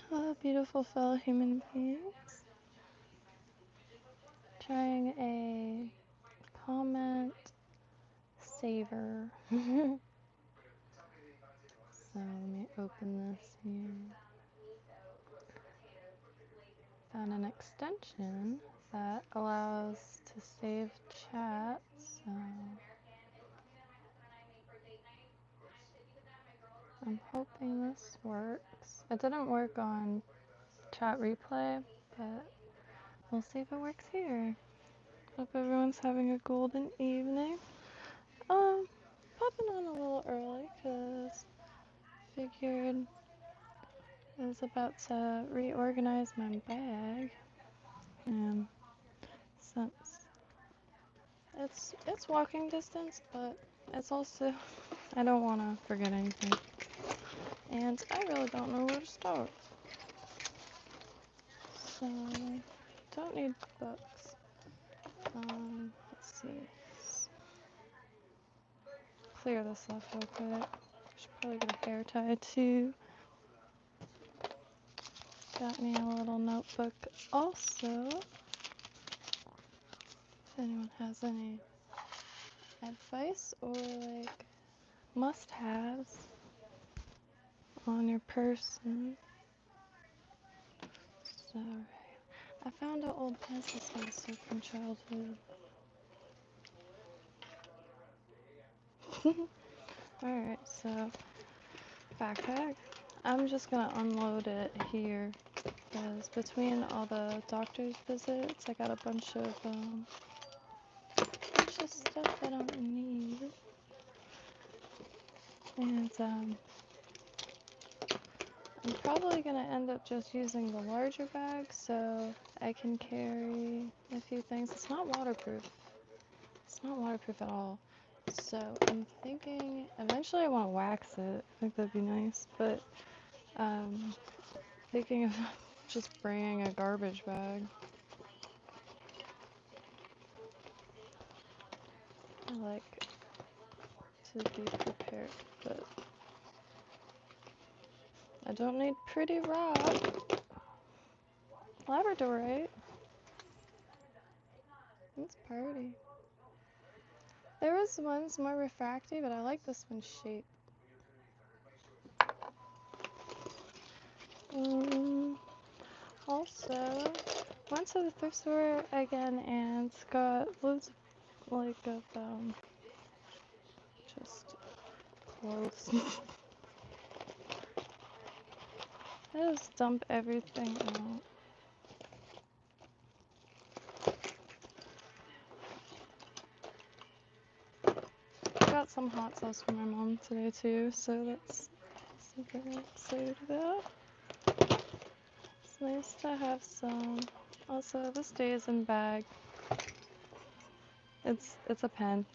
Hello, beautiful fellow human beings. Trying a comment saver. So let me open this here. Found an extension that allows to save chat. So I'm hoping this works. It didn't work on chat replay, but we'll see if it works here. Hope everyone's having a golden evening. Popping on a little early because figured I was about to reorganize my bag, and since it's walking distance, but it's also I don't want to forget anything, and I really don't know where to start. So don't need books. Let's see. Clear this off real quick. Should probably get a hair tie too. Got me a little notebook also. If anyone has any advice or like must-haves on your person. So, I found an old pencil spacer from childhood. Alright, so backpack. I'm just gonna unload it here because between all the doctor's visits, I got a bunch of stuff I don't need. And I'm probably gonna end up just using the larger bag so I can carry a few things. It's not waterproof. It's not waterproof at all. So I'm thinking eventually I want to wax it. I think that'd be nice. But thinking of just bringing a garbage bag. I like to be prepared, but I don't need pretty rock. Labradorite. It's party. There was one's more refracty, but I like this one's shape. Also, went to the thrift store again and got loads of just clothes. I just dump everything out. I got some hot sauce for my mom today too, so that's super excited about. It's nice to have some. Also, this day is in bag. It's a pen.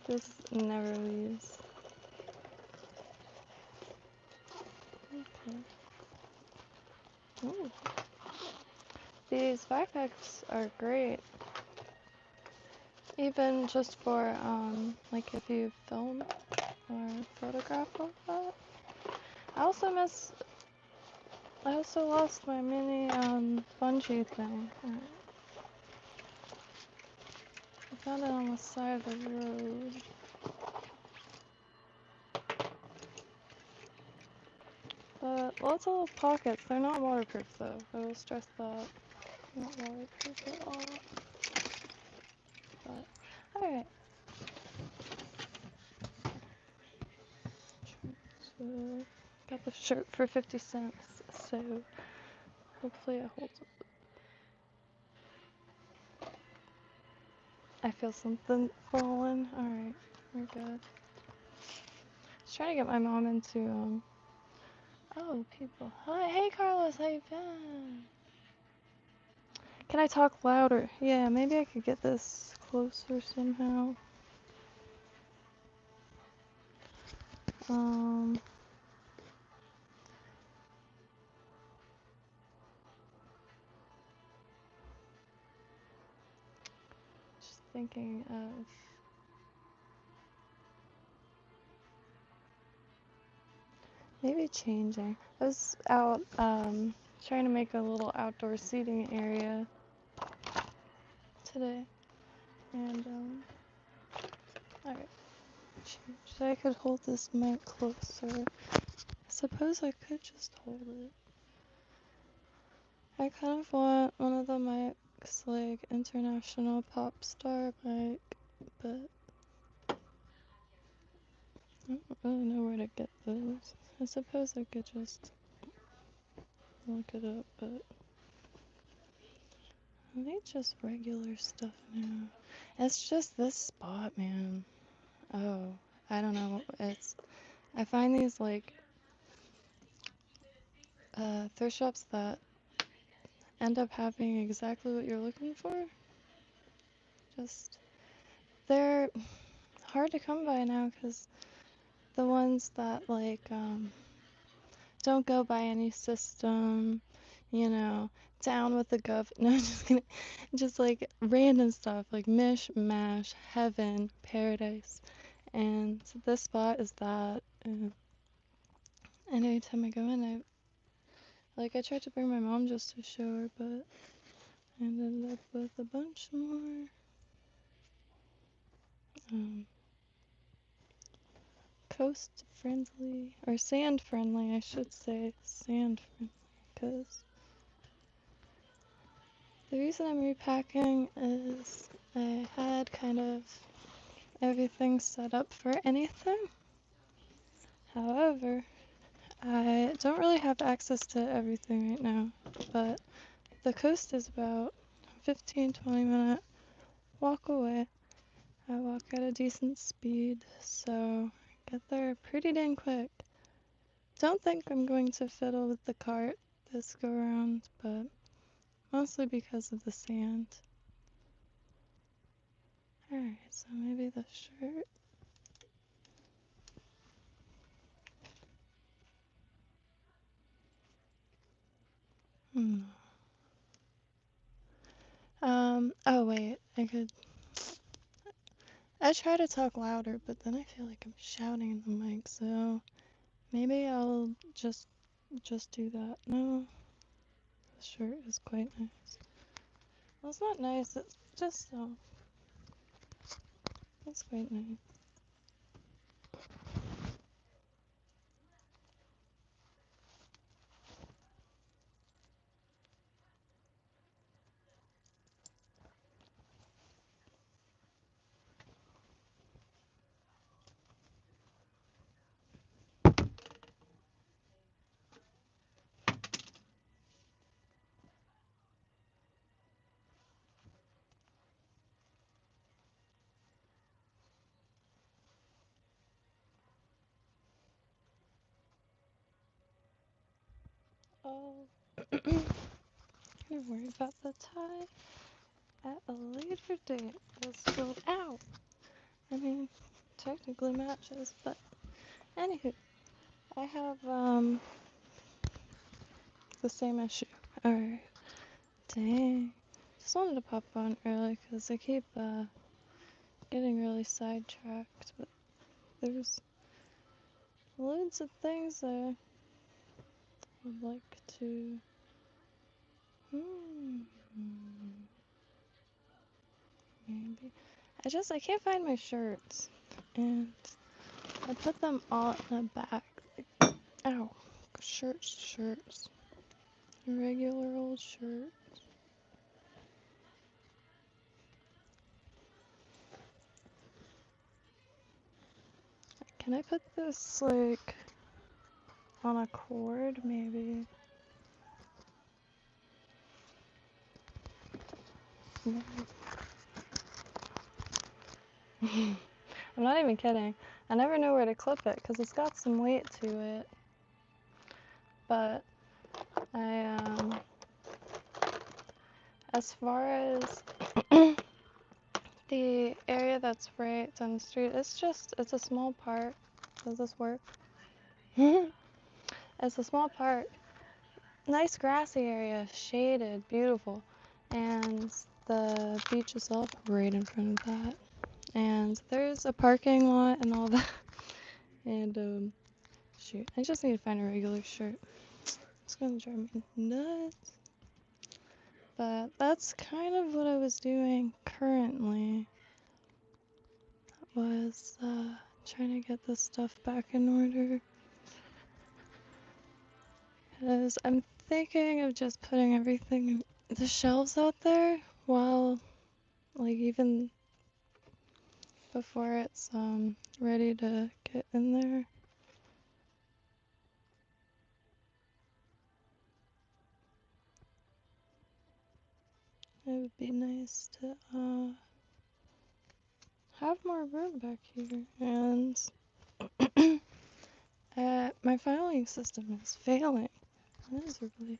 This never leaves. Okay. Ooh. These backpacks are great. Even just for like if you film or photograph with that. I also lost my mini bungee thing. I found it on the side of the road. But lots of little pockets. They're not waterproof though. I will stress that. Not waterproof at all. But alright. So got the shirt for 50 cents. So hopefully it holds up. I feel something falling. Alright, we're good. Just trying to get my mom into oh, people. Hi, hey Carlos, how you been? Can I talk louder? Yeah, maybe I could get this closer somehow. Just thinking of maybe changing. I was out trying to make a little outdoor seating area today, and alright, change. So I could hold this mic closer. I suppose I could just hold it. I kind of want one of the mics like international pop star mic, but I don't really know where to get those. I suppose I could just look it up, but are they just regular stuff now? It's just this spot, man. Oh, I don't know. I find these like thrift shops that end up having exactly what you're looking for. Just they're hard to come by now because the ones that like don't go by any system, you know, down with the gov. No, I'm just kidding. Just like random stuff like mish, mash, heaven, paradise. And this spot is that. And anytime I go in, I tried to bring my mom just to show her, but I ended up with a bunch more. Coast friendly, or sand friendly, I should say. Sand friendly, because the reason I'm repacking is I had kind of everything set up for anything. However, I don't really have access to everything right now, but the coast is about 15-20 minute walk away. I walk at a decent speed, so get there pretty dang quick. Don't think I'm going to fiddle with the cart this go around, but mostly because of the sand. Alright, so maybe the shirt. Oh wait, I try to talk louder, but then I feel like I'm shouting in the mic, so maybe I'll just do that. No, the shirt is quite nice. Well, it's not nice, it's just it's quite nice. Oh, I'm worried about the tie at a later date. It's filled out. I mean, technically matches, but anywho, I have the same issue. Alright, dang. Just wanted to pop on early because I keep getting really sidetracked, but there's loads of things I would like to. Maybe. I can't find my shirts, and I put them all in the back. Ow. Shirts. Regular old shirt. Can I put this, like, on a cord, maybe? I'm not even kidding. I never know where to clip it, because it's got some weight to it. But, as far as the area that's right down the street, it's a small park. Does this work? It's a small park. Nice grassy area, shaded, beautiful. And the beach is up right in front of that. And there's a parking lot and all that. And Shoot, I just need to find a regular shirt. It's gonna drive me nuts. But that's kind of what I was doing currently. Was trying to get this stuff back in order. Because I'm thinking of just putting everything in the shelves out there while, like, even before it's ready to get in there. It would be nice to have more room back here. And my filing system is failing. That is really...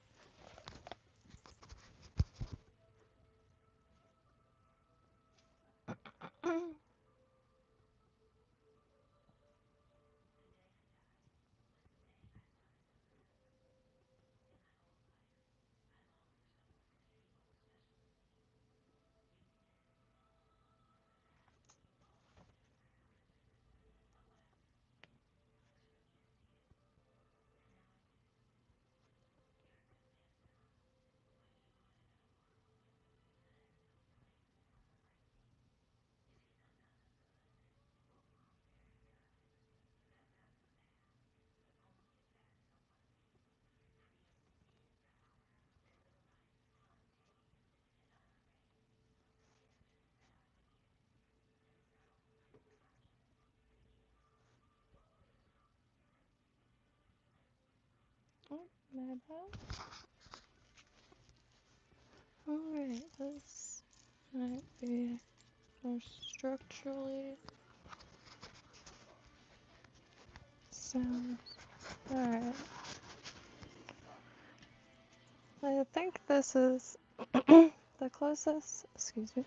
Oh, my bad. Alright, this might be more structurally sound. Alright. I think this is the closest, excuse me,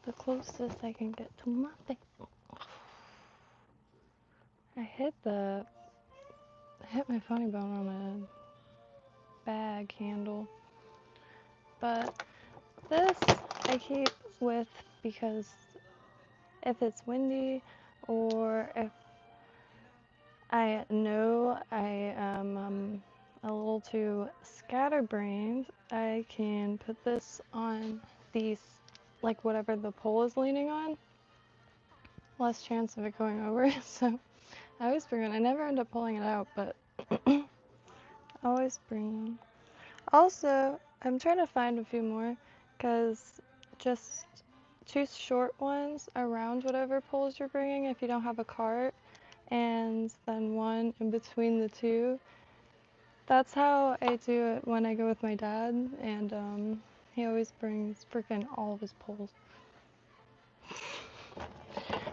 the closest I can get to my thing. I hit my funny bone on a bag handle. But this I keep with because if it's windy or if I know I am a little too scatterbrained, I can put this on these, like whatever the pole is leaning on. Less chance of it going over. So I always bring it. I never end up pulling it out, but I always bring them. Also, I'm trying to find a few more because just two short ones around whatever poles you're bringing if you don't have a cart, and then one in between the two. That's how I do it when I go with my dad, and he always brings freaking all of his poles.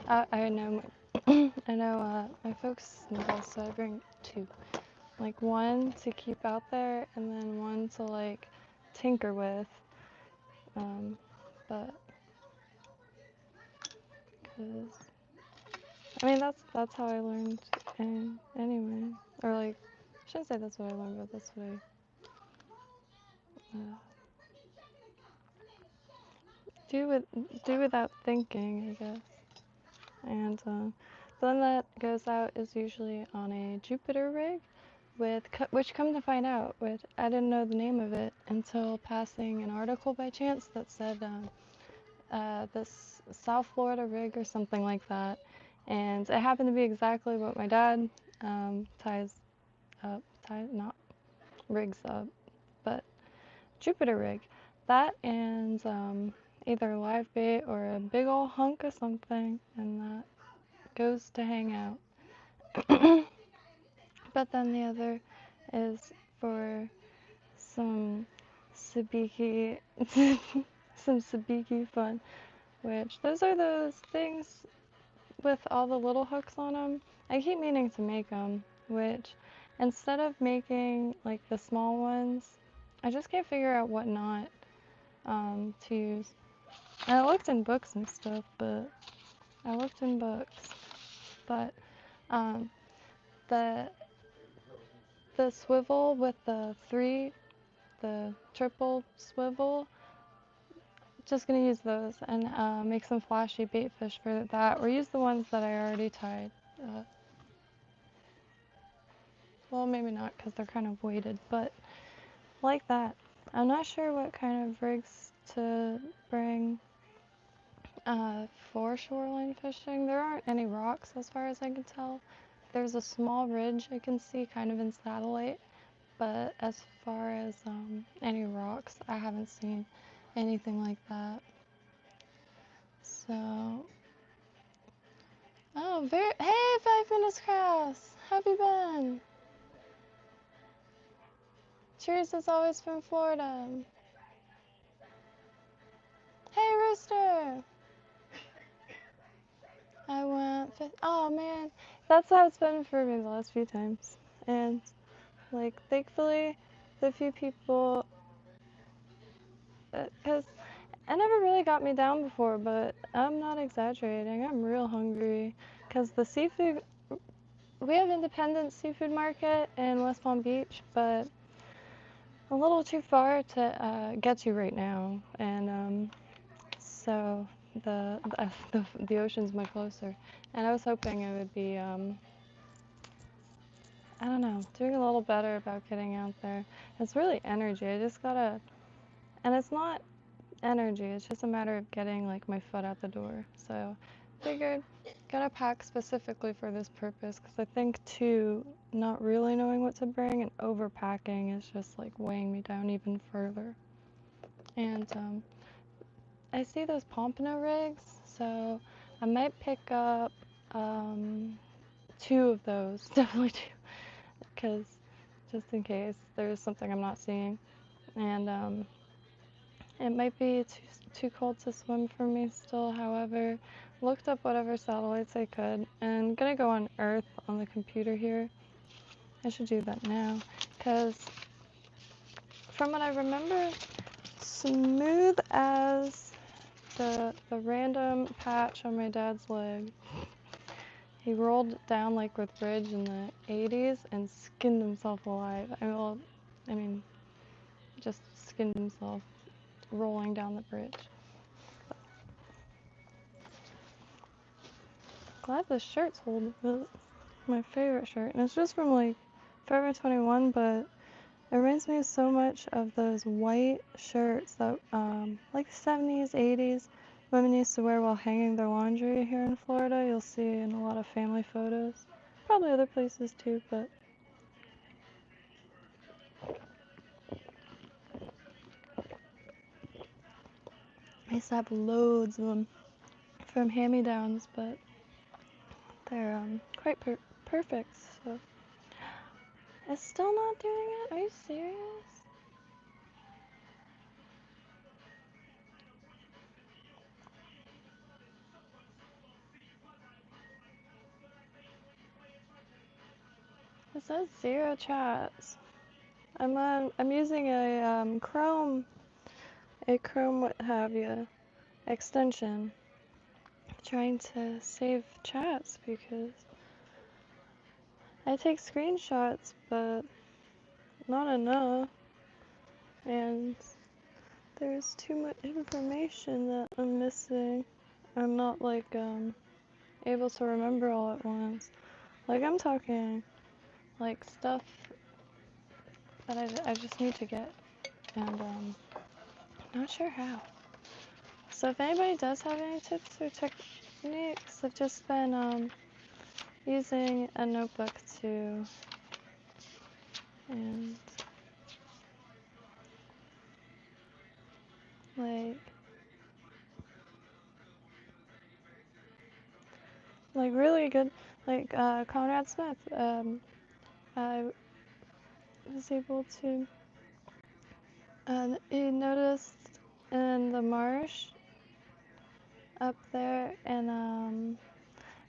I know, I know my folks need this, so I bring two. Like one to keep out there, and then one to like tinker with. But cause I mean that's how I learned, and anyway, or like I shouldn't say that's what I learned, but that's what I do without thinking, I guess. And the one that goes out is usually on a Jupiter rig, which come to find out, which I didn't know the name of it until passing an article by chance that said this South Florida rig or something like that, and it happened to be exactly what my dad not rigs up, but Jupiter rig. That and either live bait or a big ol' hunk of something, and that goes to hang out. But then the other is for some sabiki, some sabiki fun, which those are those things with all the little hooks on them. I keep meaning to make them, which instead of making like the small ones, I just can't figure out what knot to use. And I looked in books and stuff, but um, the swivel with the triple swivel, just gonna use those and make some flashy bait fish for that, or use the ones that I already tied. Well, maybe not because they're kind of weighted, but like that. I'm not sure what kind of rigs to bring for shoreline fishing. There aren't any rocks as far as I can tell. There's a small ridge I can see kind of in satellite, but as far as any rocks, I haven't seen anything like that. So, oh, hey, 5 Minutes Cross! How have you been? Cheers is always from Florida. Hey, Rooster! I went, oh man, that's how it's been for me the last few times. And, like, thankfully, the few people, because it never really got me down before, but I'm not exaggerating. I'm real hungry. Because the seafood, we have Independent Seafood Market in West Palm Beach, but a little too far to get to right now. And so the ocean's much closer. And I was hoping it would be, I don't know, doing a little better about getting out there. It's really energy. I just gotta, and it's not energy, it's just a matter of getting like my foot out the door. So figured gotta pack specifically for this purpose because I think too not really knowing what to bring and overpacking is just like weighing me down even further. And I see those pompano rigs, so I might pick up 2 of those, definitely 2, because just in case there's something I'm not seeing. And it might be too cold to swim for me still, however, looked up whatever satellites I could, and gonna go on Earth on the computer here. I should do that now, because from what I remember, smooth as the random patch on my dad's leg. He rolled down like with bridge in the 80s and skinned himself alive. I mean, just skinned himself rolling down the bridge. Glad this shirt's holding. My favorite shirt, and it's just from like Forever 21, but it reminds me so much of those white shirts that like 70s, 80s women used to wear while hanging their laundry here in Florida. You'll see in a lot of family photos, probably other places too, but I used to have loads of them from hand-me-downs, but they're quite perfect. So it's still not doing it? Are you serious? It says 0 chats. I'm using a Chrome what have you extension, trying to save chats because I take screenshots, but not enough, and there's too much information that I'm missing. I'm not like able to remember all at once. Like I'm talking like stuff that I just need to get, and not sure how. So if anybody does have any tips or techniques, I've just been using a notebook too, and like really good, like Conrad Smith. I was able to. He noticed in the marsh up there, and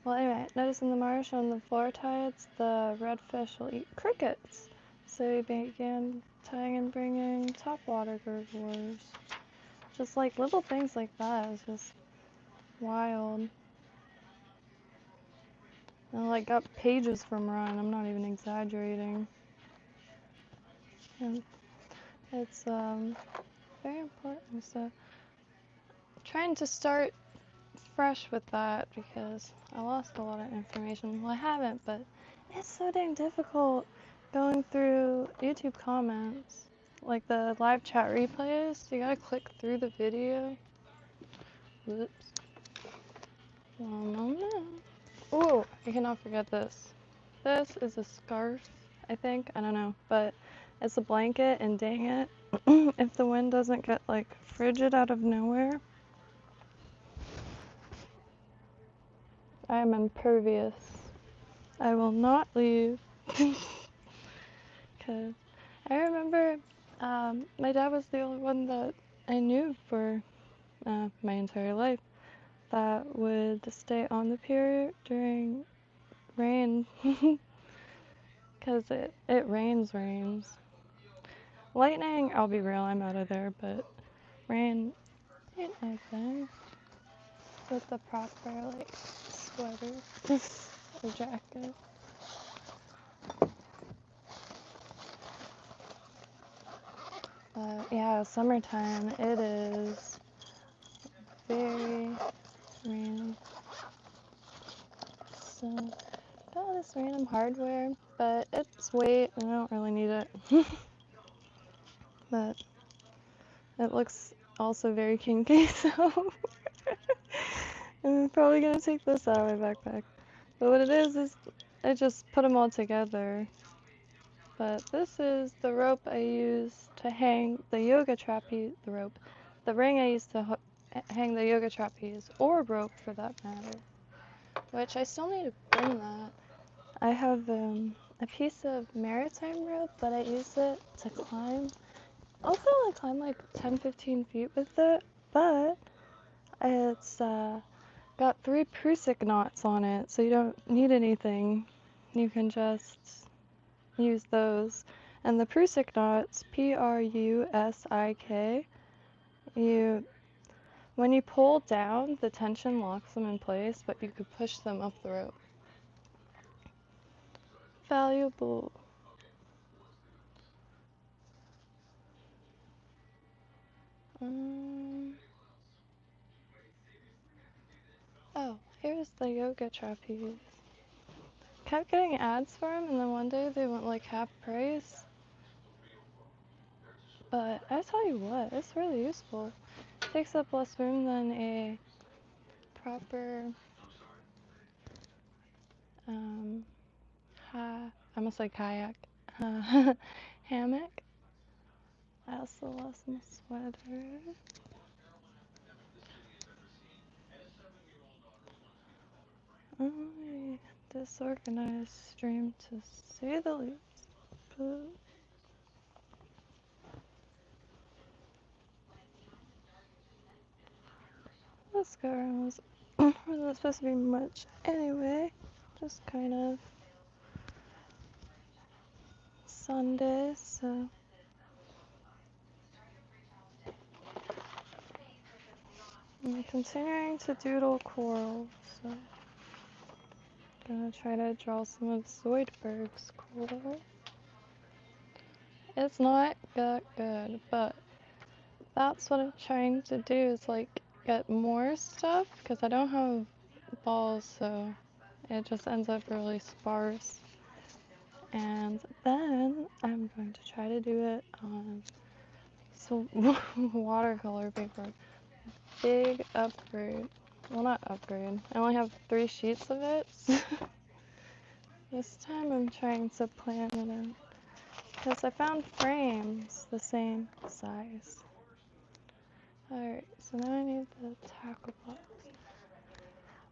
well, anyway, noticed in the marsh on the floor tides, the redfish will eat crickets. So he began tying and bringing topwater gurglers. Just like little things like that. It's just wild. And I like got pages from Ron. I'm not even exaggerating. And it's very important. So trying to start fresh with that because I lost a lot of information. Well, I haven't, but it's so dang difficult going through YouTube comments, like the live chat replays, you gotta click through the video. Whoops. One moment. Ooh, you cannot forget this. This is a scarf, I think. I don't know, but it's a blanket, and dang it, if the wind doesn't get like frigid out of nowhere, I am impervious. I will not leave. Because I remember my dad was the only one that I knew for my entire life that would stay on the pier during rain. Because it rains. Lightning, I'll be real, I'm out of there, but rain ain't my thing. With the proper, like, sweater or jacket. Yeah, summertime, it is very rainy. So, got all this random hardware, but it's weight and I don't really need it. But it looks also very kinky, so I'm probably gonna take this out of my backpack. But what it is I just put them all together. But this is the rope I use to hang the yoga trapeze, the ring I use to hang the yoga trapeze, or rope for that matter, which I still need to bring that. I have a piece of maritime rope, but I use it to climb. I'll probably climb like 10-15 feet with it, but it's got 3 Prusik knots on it, so you don't need anything. You can just use those. And the Prusik knots, Prusik, when you pull down, the tension locks them in place, but you could push them up the rope. Valuable. Oh, here's the yoga trapeze. Kept getting ads for them, and then one day they went like half price. But I tell you what, it's really useful. It takes up less room than a proper I almost like kayak hammock. I also lost my sweater. Disorganized stream to say the least. But this go around was wasn't supposed to be much anyway. Just kind of Sunday, so I'm continuing to doodle coral, so gonna try to draw some of Zoidberg's coral. It's not that good, but that's what I'm trying to do, is like get more stuff, because I don't have balls, so it just ends up really sparse. And then I'm going to try to do it on some watercolor paper. Big upgrade. Well, not upgrade. I only have 3 sheets of it. This time I'm trying to plan it out, because I found frames the same size. Alright, so now I need the tackle box.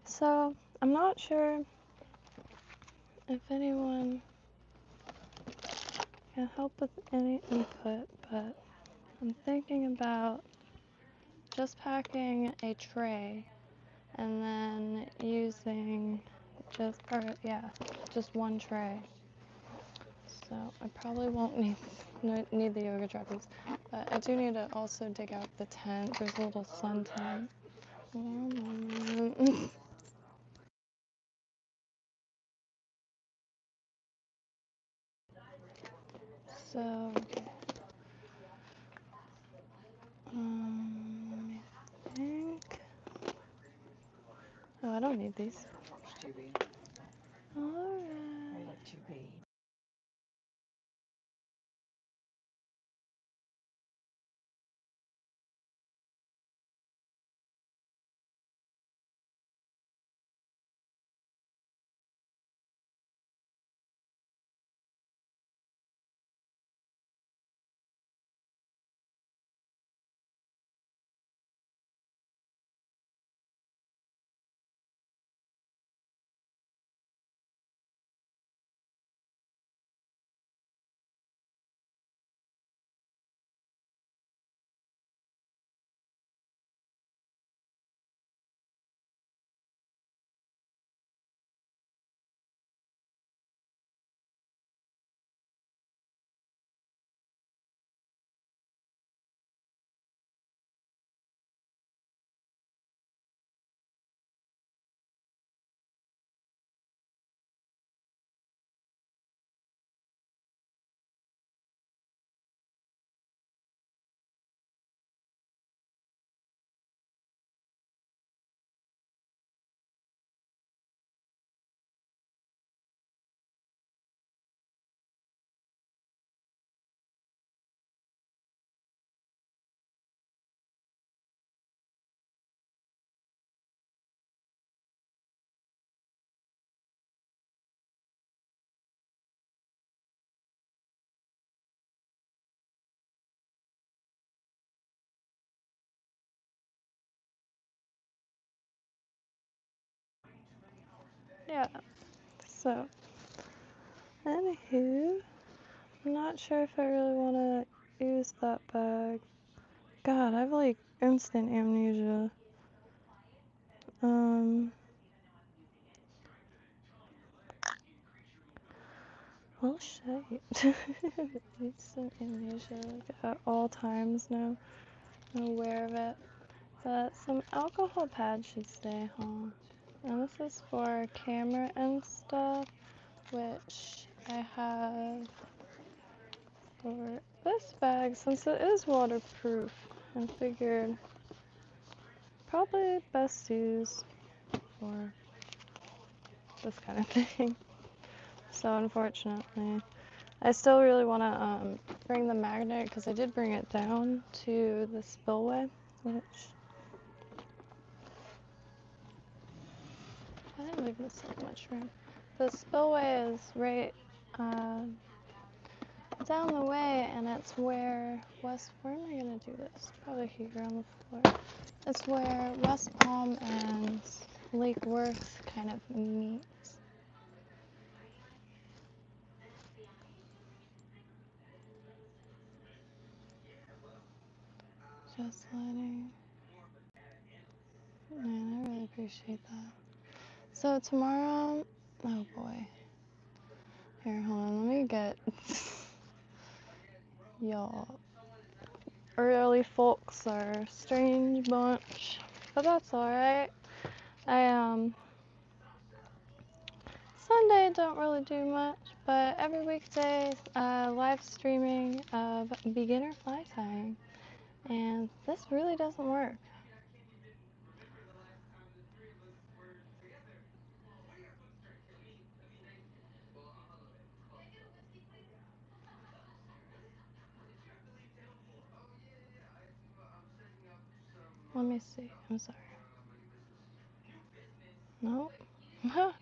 So, I'm not sure if anyone can help with any input, but I'm thinking about just packing a tray and then using just one tray. So I probably won't need the yoga trapeze, but I do need to also dig out the tent. There's a little sun tent. So I think. Oh, I don't need these. Alright. Yeah, so, anywho, I'm not sure if I really want to use that bag. God, I have like instant amnesia. Well, shit. Instant amnesia, like at all times now. I'm aware of it. But some alcohol pads should stay, huh? And this is for camera and stuff, which I have for this bag since it is waterproof. I figured probably best use for this kind of thing. So unfortunately, I still really want to bring the magnet because I did bring it down to the spillway, which I didn't leave myself much room. The spillway is right down the way, and it's where where am I gonna do this? Probably here on the floor. It's where West Palm and Lake Worth kind of meet. Just letting. Man, I really appreciate that. So tomorrow, oh boy. Here, hold on, let me get y'all. Early folks are a strange bunch, but that's alright. I Sunday don't really do much, but every weekday live streaming of beginner fly tying, and this really doesn't work. Let me see. I'm sorry. Nope. Well,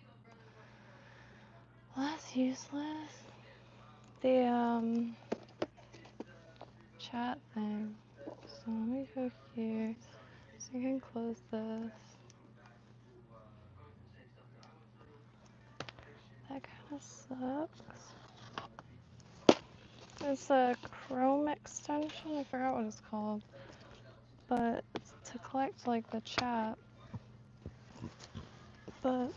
that's useless. The chat thing. So let me go here so you can close this. That kind of sucks. It's a Chrome extension. I forgot what it's called, but it's to collect like the chat. But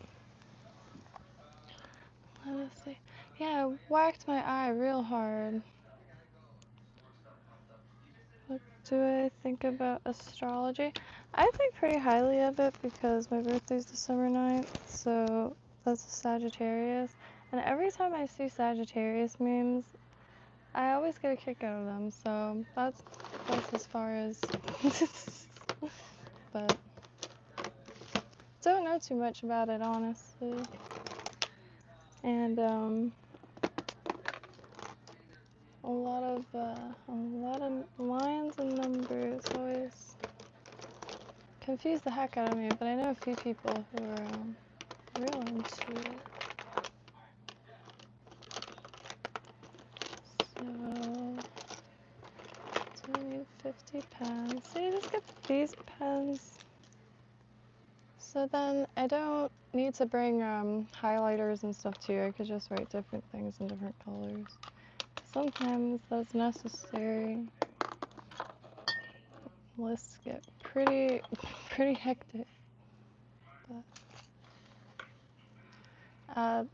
let us see. Yeah, I whacked my eye real hard. What do I think about astrology? I think pretty highly of it because my birthday's December 9th, so that's a Sagittarius. And every time I see Sagittarius memes, I always get a kick out of them, so that's as far as. But don't know too much about it, honestly. And a lot of lines and numbers always confuse the heck out of me. But I know a few people who are real into it. So, do I need 50 pens? So you just get these pens. So then I don't need to bring highlighters and stuff too. I could just write different things in different colors. Sometimes that's necessary. Lists get pretty hectic. But,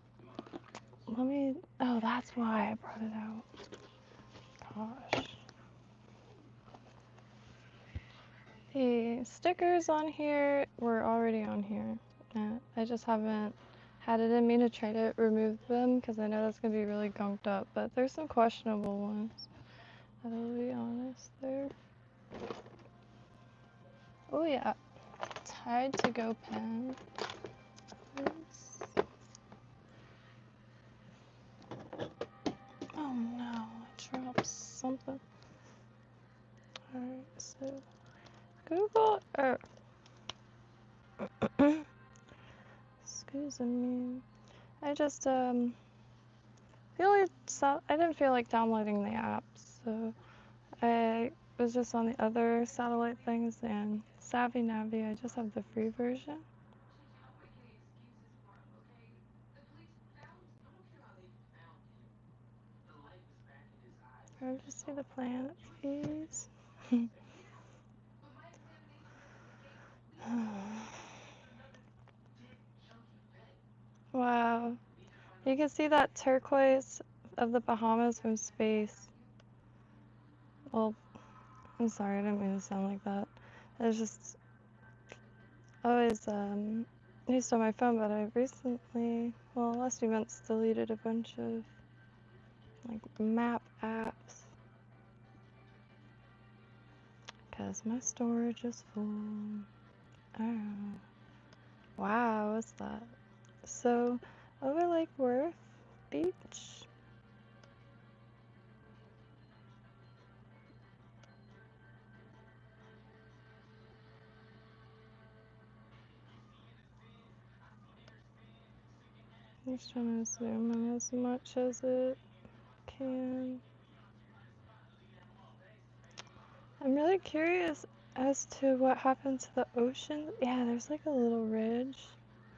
let me. Oh, that's why I brought it out. Gosh. The stickers on here were already on here. I just haven't had it in me to try to remove them because I know that's gonna be really gunked up. But there's some questionable ones. I'll be honest there. Oh yeah, tied to go pen. Oops. Oh no, I dropped something. Alright, so Google Earth. Excuse me. I just I didn't feel like downloading the app, so I was just on the other satellite things, and Savvy Navi, I just have the free version. Hard to see the planet, please. Wow. You can see that turquoise of the Bahamas from space. Well, I'm sorry, I didn't mean to sound like that. It's just always used on my phone, but I recently, well, last few months, deleted a bunch of like map apps because my storage is full. Oh, wow, what's that? So, over Lake Worth Beach. I'm just trying to zoom in as much as it can. I'm really curious as to what happened to the ocean. Yeah, there's like a little ridge,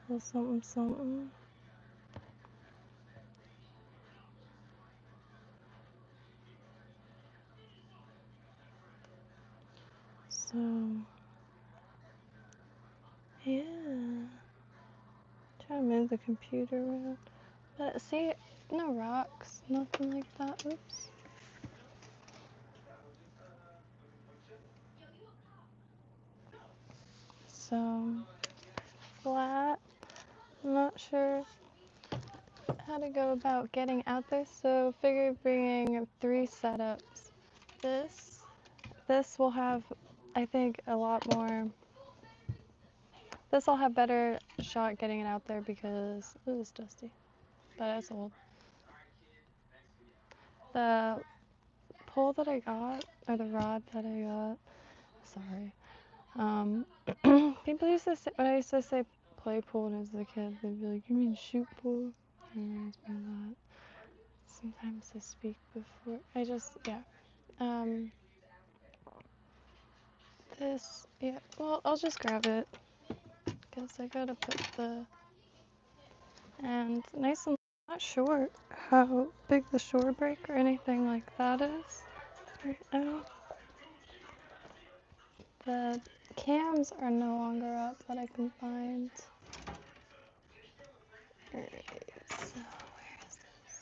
a little something something. So, yeah. Trying to move the computer around. But see, no rocks, nothing like that. Oops. So, flat. I'm not sure how to go about getting out there, so figured bringing 3 setups. This will have, I think, a lot more. This will have better shot getting it out there because it is dusty, but it's old. The pole that I got, or the rod that I got, sorry. People used to say, when I used to say play pool when I was a kid, they'd be like, you mean shoot pool? It reminds me of that. Sometimes I speak before, yeah. Yeah, well, I'll just grab it, because I gotta put and nice and not sure how big the shore break or anything like that is right now. The cams are no longer up that I can find. Alright, so where is this?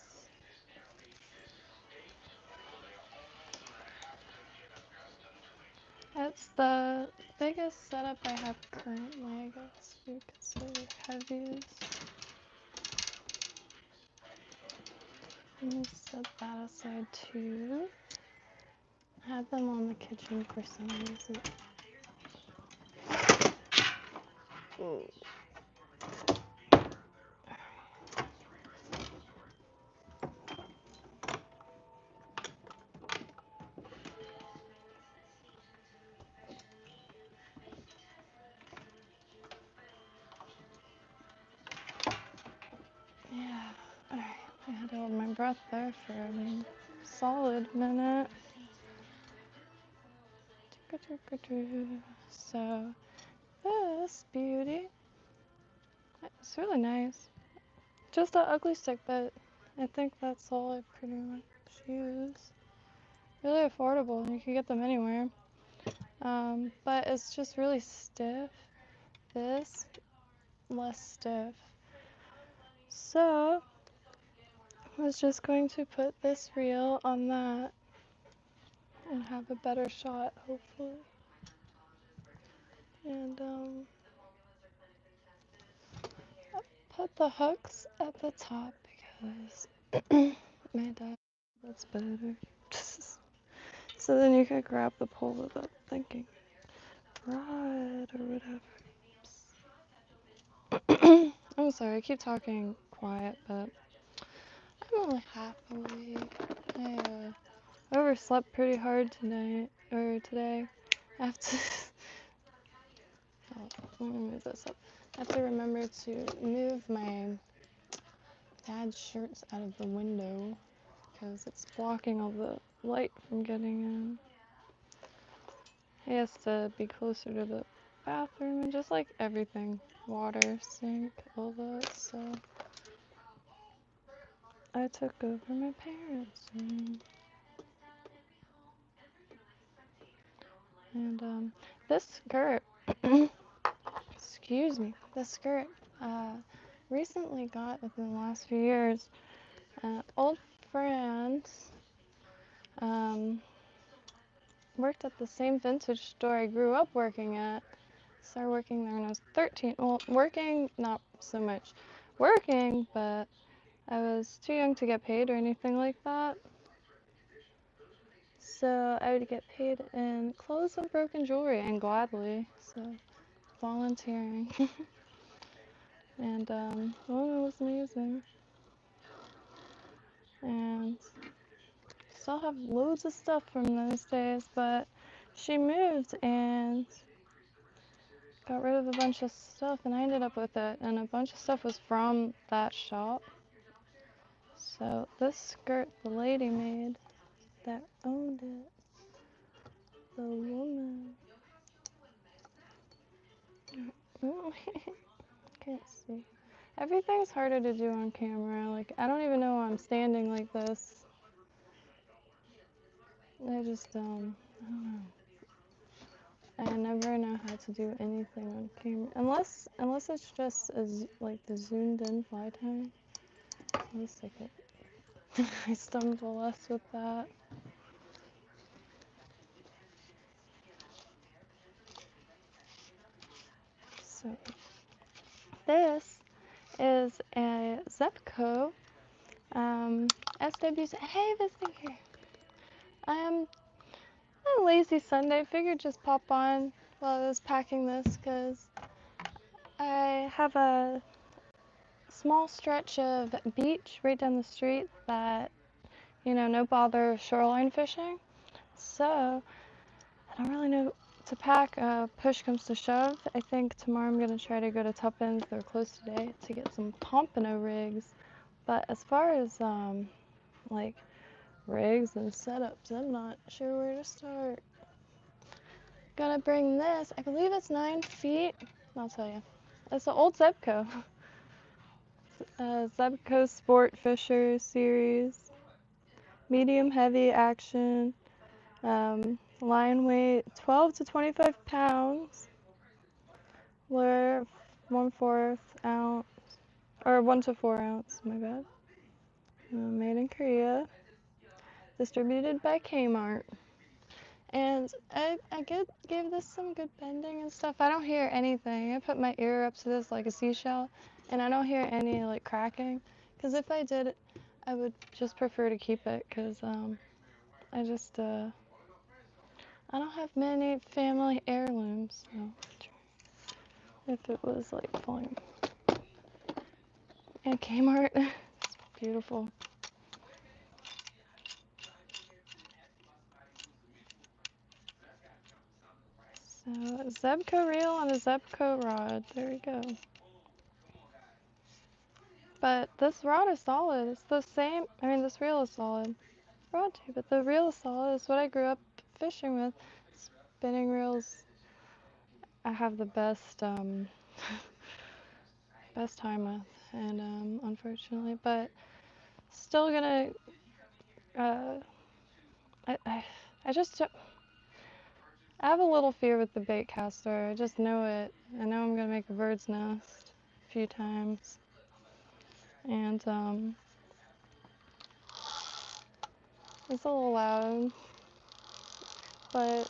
It's the biggest setup I have currently, I guess you could say heaviest. Let me set that aside too. I had them on the kitchen for some reason. Ooh. Yeah, alright. I had to hold my breath there for a solid minute. So, this beauty, it's really nice. Just an ugly stick, but I think that's all I pretty much use. Really affordable, and you can get them anywhere. But it's just really stiff. This, less stiff. So, I was just going to put this reel on that and have a better shot, hopefully. And, put the hooks at the top because my dad, that's better. So then you could grab the pole without thinking. Rod or whatever. I'm sorry, I keep talking quiet, but I'm only half awake. I overslept pretty hard tonight, or today. I have to, oh, let me move this up. I have to remember to move my dad's shirts out of the window because it's blocking all the light from getting in. He has to be closer to the bathroom and just like everything, water, sink, all that, so I took over my parents' room. And this skirt, excuse me, this skirt recently got within the last few years. Old friends worked at the same vintage store I grew up working at. Started working there when I was 13. Well, working, not so much working, but I was too young to get paid or anything like that. So I would get paid in clothes and broken jewelry, and gladly. So volunteering. And the woman was amazing. And still have loads of stuff from those days, but she moved and got rid of a bunch of stuff, and I ended up with it, and a bunch of stuff was from that shop. So this skirt the lady made that owned it, the woman. Can't see. Everything's harder to do on camera. Like, I don't even know why I'm standing like this. I just, I don't know. I never know how to do anything on camera. Unless it's just as, like, the zoomed in fly time. At least I could. I stumble less with that. So, this is a Zepco. SW's, hey, visiting here. A lazy Sunday, figured just pop on while I was packing this, because I have a small stretch of beach right down the street that, no bother shoreline fishing. So I don't really know to pack. Push comes to shove. I think tomorrow I'm going to try to go to Tuppence. They're closed today, to get some pompano rigs. But as far as like rigs and setups, I'm not sure where to start. Gonna bring this. I believe it's 9 feet. I'll tell you. It's an old Zebco. Zebco Sport Fisher series. Medium heavy action. Line weight 12 to 25 pounds. Lure 1/4 ounce. Or 1 to 4 ounce, my bad. Made in Korea. Distributed by Kmart. And I gave this some good bending and stuff. I don't hear anything. I put my ear up to this like a seashell, and I don't hear any like cracking. Because if I did, I would just prefer to keep it. Because I just I don't have many family heirlooms. So if it was like falling, and Kmart, it's beautiful. So a Zebco reel and a Zebco rod. There we go. But this rod is solid. It's the same. I mean, this reel is solid. Rod too, but the reel is solid. It's what I grew up fishing with. Spinning reels, I have the best best time with, and unfortunately, but still gonna. I just. I have a little fear with the bait caster. I just know it. I know I'm gonna make a bird's nest a few times, and it's a little loud, but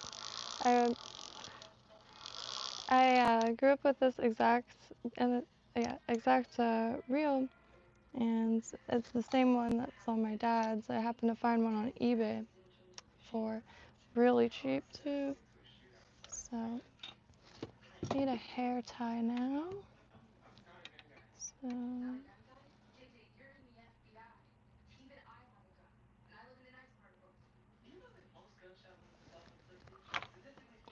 I grew up with this exact reel, and it's the same one that's on my dad's. I happened to find one on eBay for really cheap too. So need a hair tie now. So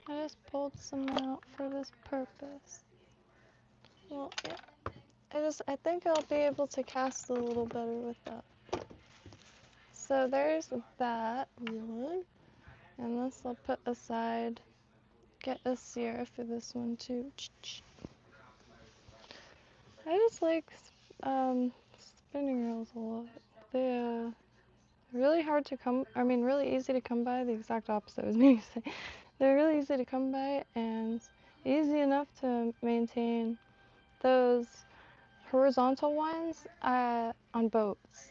I just pulled some out for this purpose. Well, yeah. I think I'll be able to cast a little better with that. So there's that one, and this I'll put aside. Get a Sierra for this one too. I just like spinning reels a lot. They're really hard to come. I mean, really easy to come by. The exact opposite was me saying. they're really easy to come by and easy enough to maintain. Those horizontal ones on boats,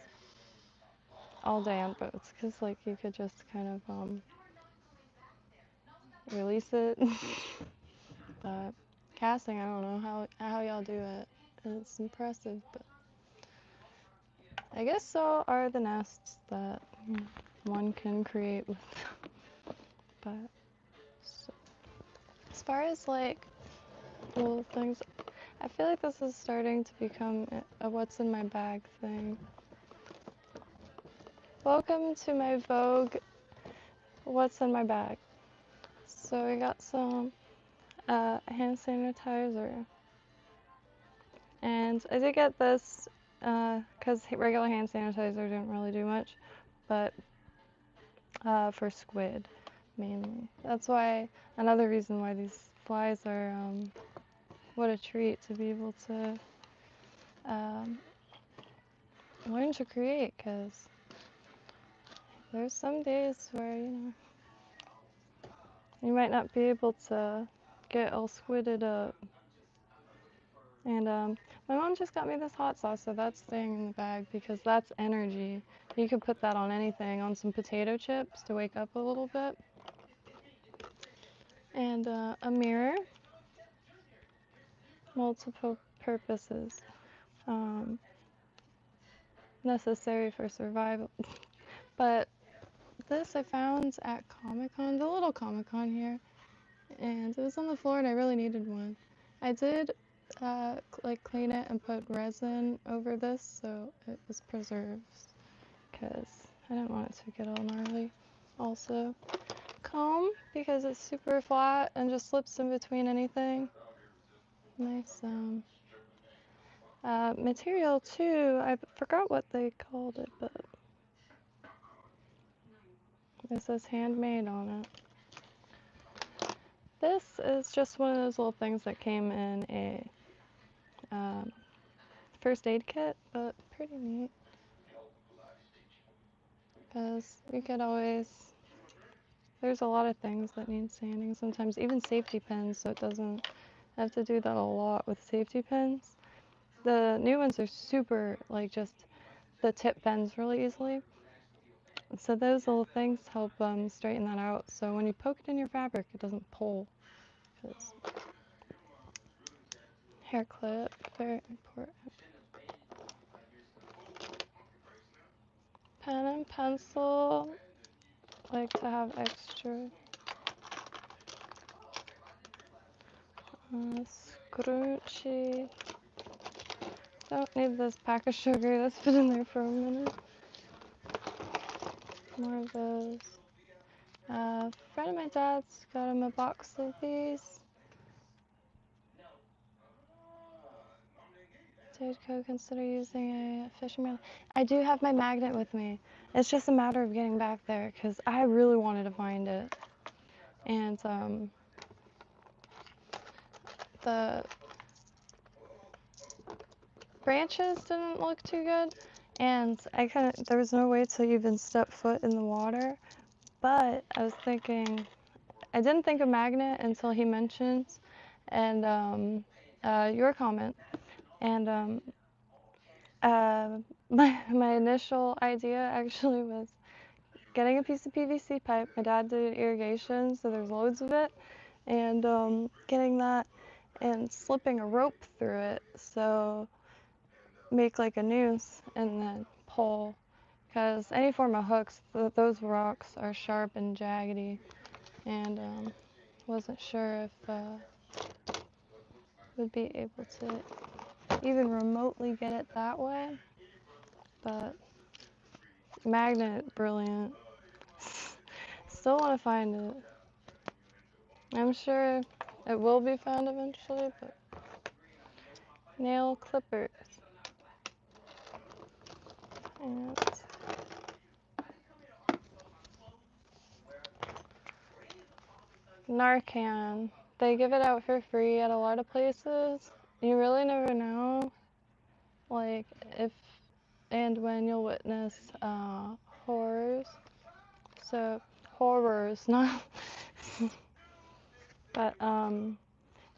all day on boats, because like you could just kind of release it. But casting, I don't know how y'all do it. It's impressive, but I guess so are the nests that one can create with. But so, as far as like little things, I feel like this is starting to become a what's in my bag thing. Welcome to my Vogue what's in my bag. So we got some hand sanitizer. And I did get this because regular hand sanitizer didn't really do much, but for squid mainly. That's why, another reason why these flies are what a treat to be able to learn to create, because there's some days where, you know, you might not be able to get all squidded up. And my mom just got me this hot sauce, so that's staying in the bag because that's energy. You could put that on anything, on some potato chips to wake up a little bit. And a mirror, multiple purposes, necessary for survival. But this I found at Comic-Con, the little Comic-Con here, and it was on the floor and I really needed one. I did like clean it and put resin over this so it was preserved, because I didn't want it to get all gnarly. Also, comb, because it's super flat and just slips in between anything. Nice material too. I forgot what they called it, but it says handmade on it. This is just one of those little things that came in a first aid kit, but pretty neat. Because you could always, there's a lot of things that need sanding sometimes, even safety pins, so it doesn't have to do that a lot with safety pins. The new ones are super, like, just the tip bends really easily. So those little things help straighten that out, so when you poke it in your fabric, it doesn't pull. Hair clip, very important. Pen and pencil, like to have extra. Scrunchie. Don't need this pack of sugar, that's been in there for a minute. More of those. A friend of my dad's got him a box of these. Did Co consider using a fishing magnet? I do have my magnet with me. It's just a matter of getting back there, because I really wanted to find it. And the branches didn't look too good, and there was no way to even step foot in the water. But I was thinking, I didn't think of magnet until he mentioned, and your comment, and my initial idea actually was getting a piece of PVC pipe. My dad did irrigation, so there's loads of it, and getting that and slipping a rope through it, so make like a noose and then pull, because any form of hooks, those rocks are sharp and jaggedy, and wasn't sure if would be able to even remotely get it that way, but magnet, brilliant. Still want to find it. I'm sure it will be found eventually, but nail clippers. And Narcan. They give it out for free at a lot of places. You really never know, like, if and when you'll witness horrors. So, horrors, not But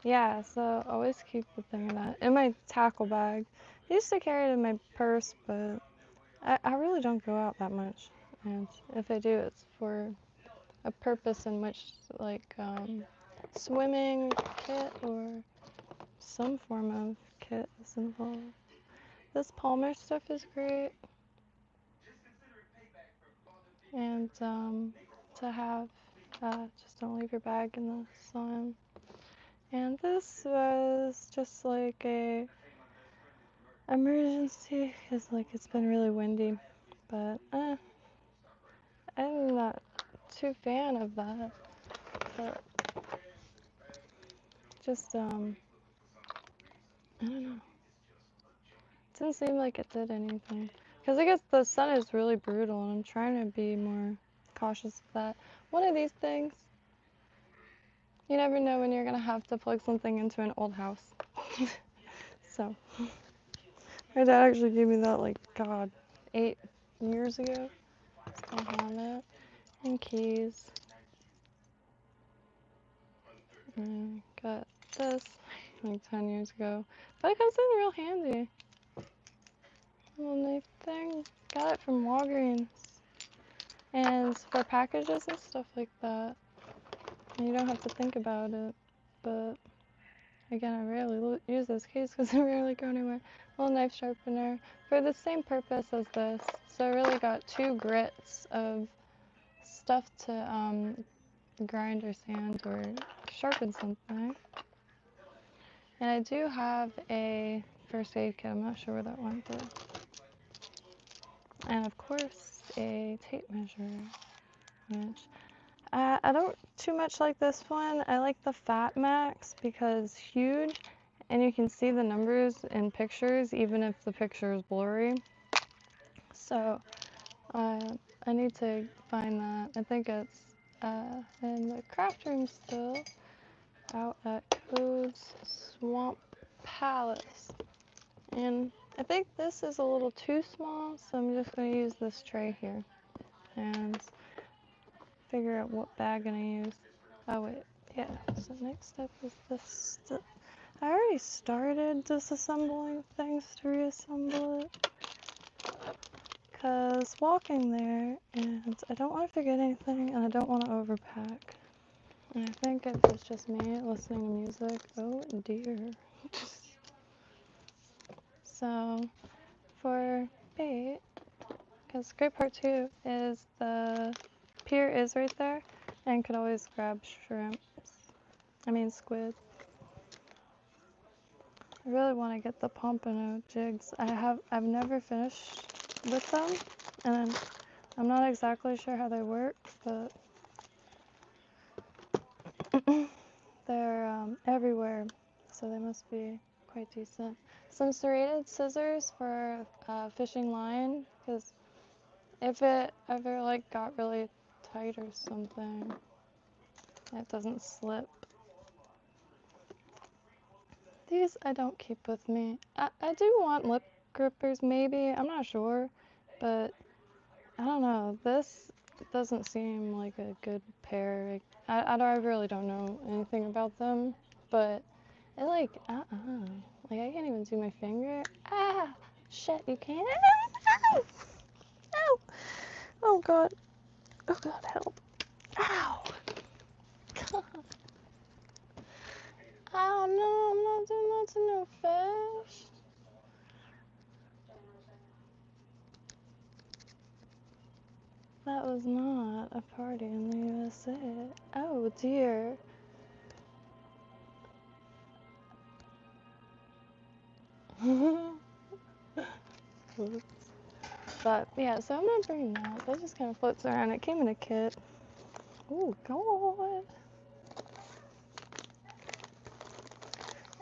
yeah, so I always keep a thing of that in my tackle bag. I used to carry it in my purse, but I really don't go out that much. And if I do, it's for a purpose in which, like, swimming kit or some form of kit is involved. This Palmer stuff is great. And to have, just don't leave your bag in the sun. And this was just like a emergency, because like it's been really windy, but I'm not too fan of that. But just I don't know. It didn't seem like it did anything. Because I guess the sun is really brutal, and I'm trying to be more cautious of that. One of these things, you never know when you're gonna have to plug something into an old house. So, my dad actually gave me that, like, God, 8 years ago. Still have it. And keys. And got this, like, 10 years ago. But it comes in real handy. Little knife thing. Got it from Walgreens. And for packages and stuff like that. And you don't have to think about it. But again, I rarely use this case because I rarely go anywhere. Little knife sharpener for the same purpose as this. So I really got 2 grits of stuff to grind or sand or sharpen something. And I do have a first aid kit. I'm not sure where that went, but and of course a tape measure, which I don't too much like this one. I like the Fat Max because it's huge and you can see the numbers in pictures even if the picture is blurry. So I need to find that. I think it's in the craft room still, out at Code's Swamp Palace. And I think this is a little too small, so I'm just going to use this tray here and figure out what bag I'm going to use. Oh wait, yeah, so next step is this. I already started disassembling things to reassemble it, because walking there, and I don't want to forget anything, and I don't want to overpack. And I think if it's just me listening to music, oh dear. So for bait, because the great part too is the pier is right there and could always grab squid. I really want to get the pompano jigs. I've never finished with them, and I'm not exactly sure how they work, but they're everywhere, so they must be quite decent. Some serrated scissors for fishing line, because if it ever like got really tight or something, it doesn't slip. These I don't keep with me. I do want lip grippers maybe, I'm not sure, but I don't know, this doesn't seem like a good pair. I really don't know anything about them, but it like, like I can't even do my finger. Ah, shit, you can't. Ow! Ow! Oh God. Oh God, help. Ow! God. Oh no, I'm not doing that to no fish. That was not a party in the USA. Oh dear. Oops. But yeah, so I'm not bringing that. That just kind of floats around. It came in a kit. Oh God.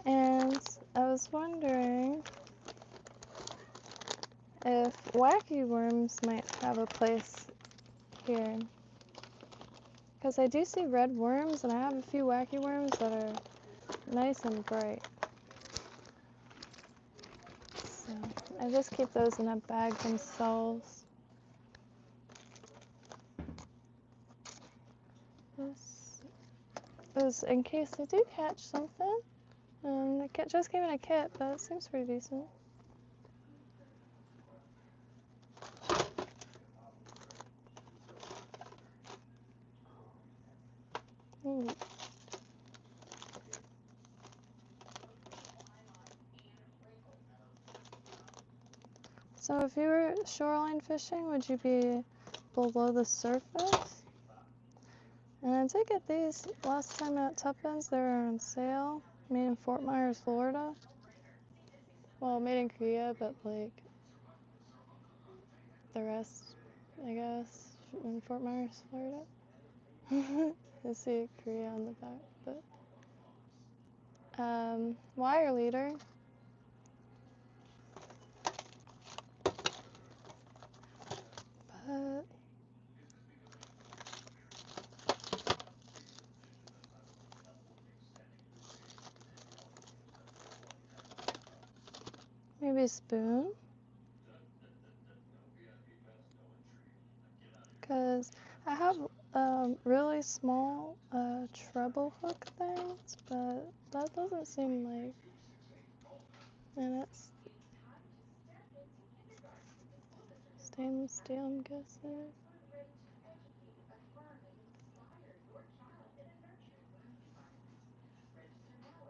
And I was wondering if wacky worms might have a place here. Because I do see red worms, and I have a few wacky worms that are nice and bright. So I just keep those in a bag themselves. This is in case I do catch something. The kit just came in a kit, but it seems pretty decent. Ooh. So if you were shoreline fishing, would you be below the surface? And I did get these last time at Tuppence. They were on sale, made in Fort Myers, Florida. Well, made in Korea, but like the rest, I guess, in Fort Myers, Florida. You see Korea on the back, but wire leader. But maybe a spoon, because I have really small treble hook things, but that doesn't seem like, and it's stainless steel, I'm guessing.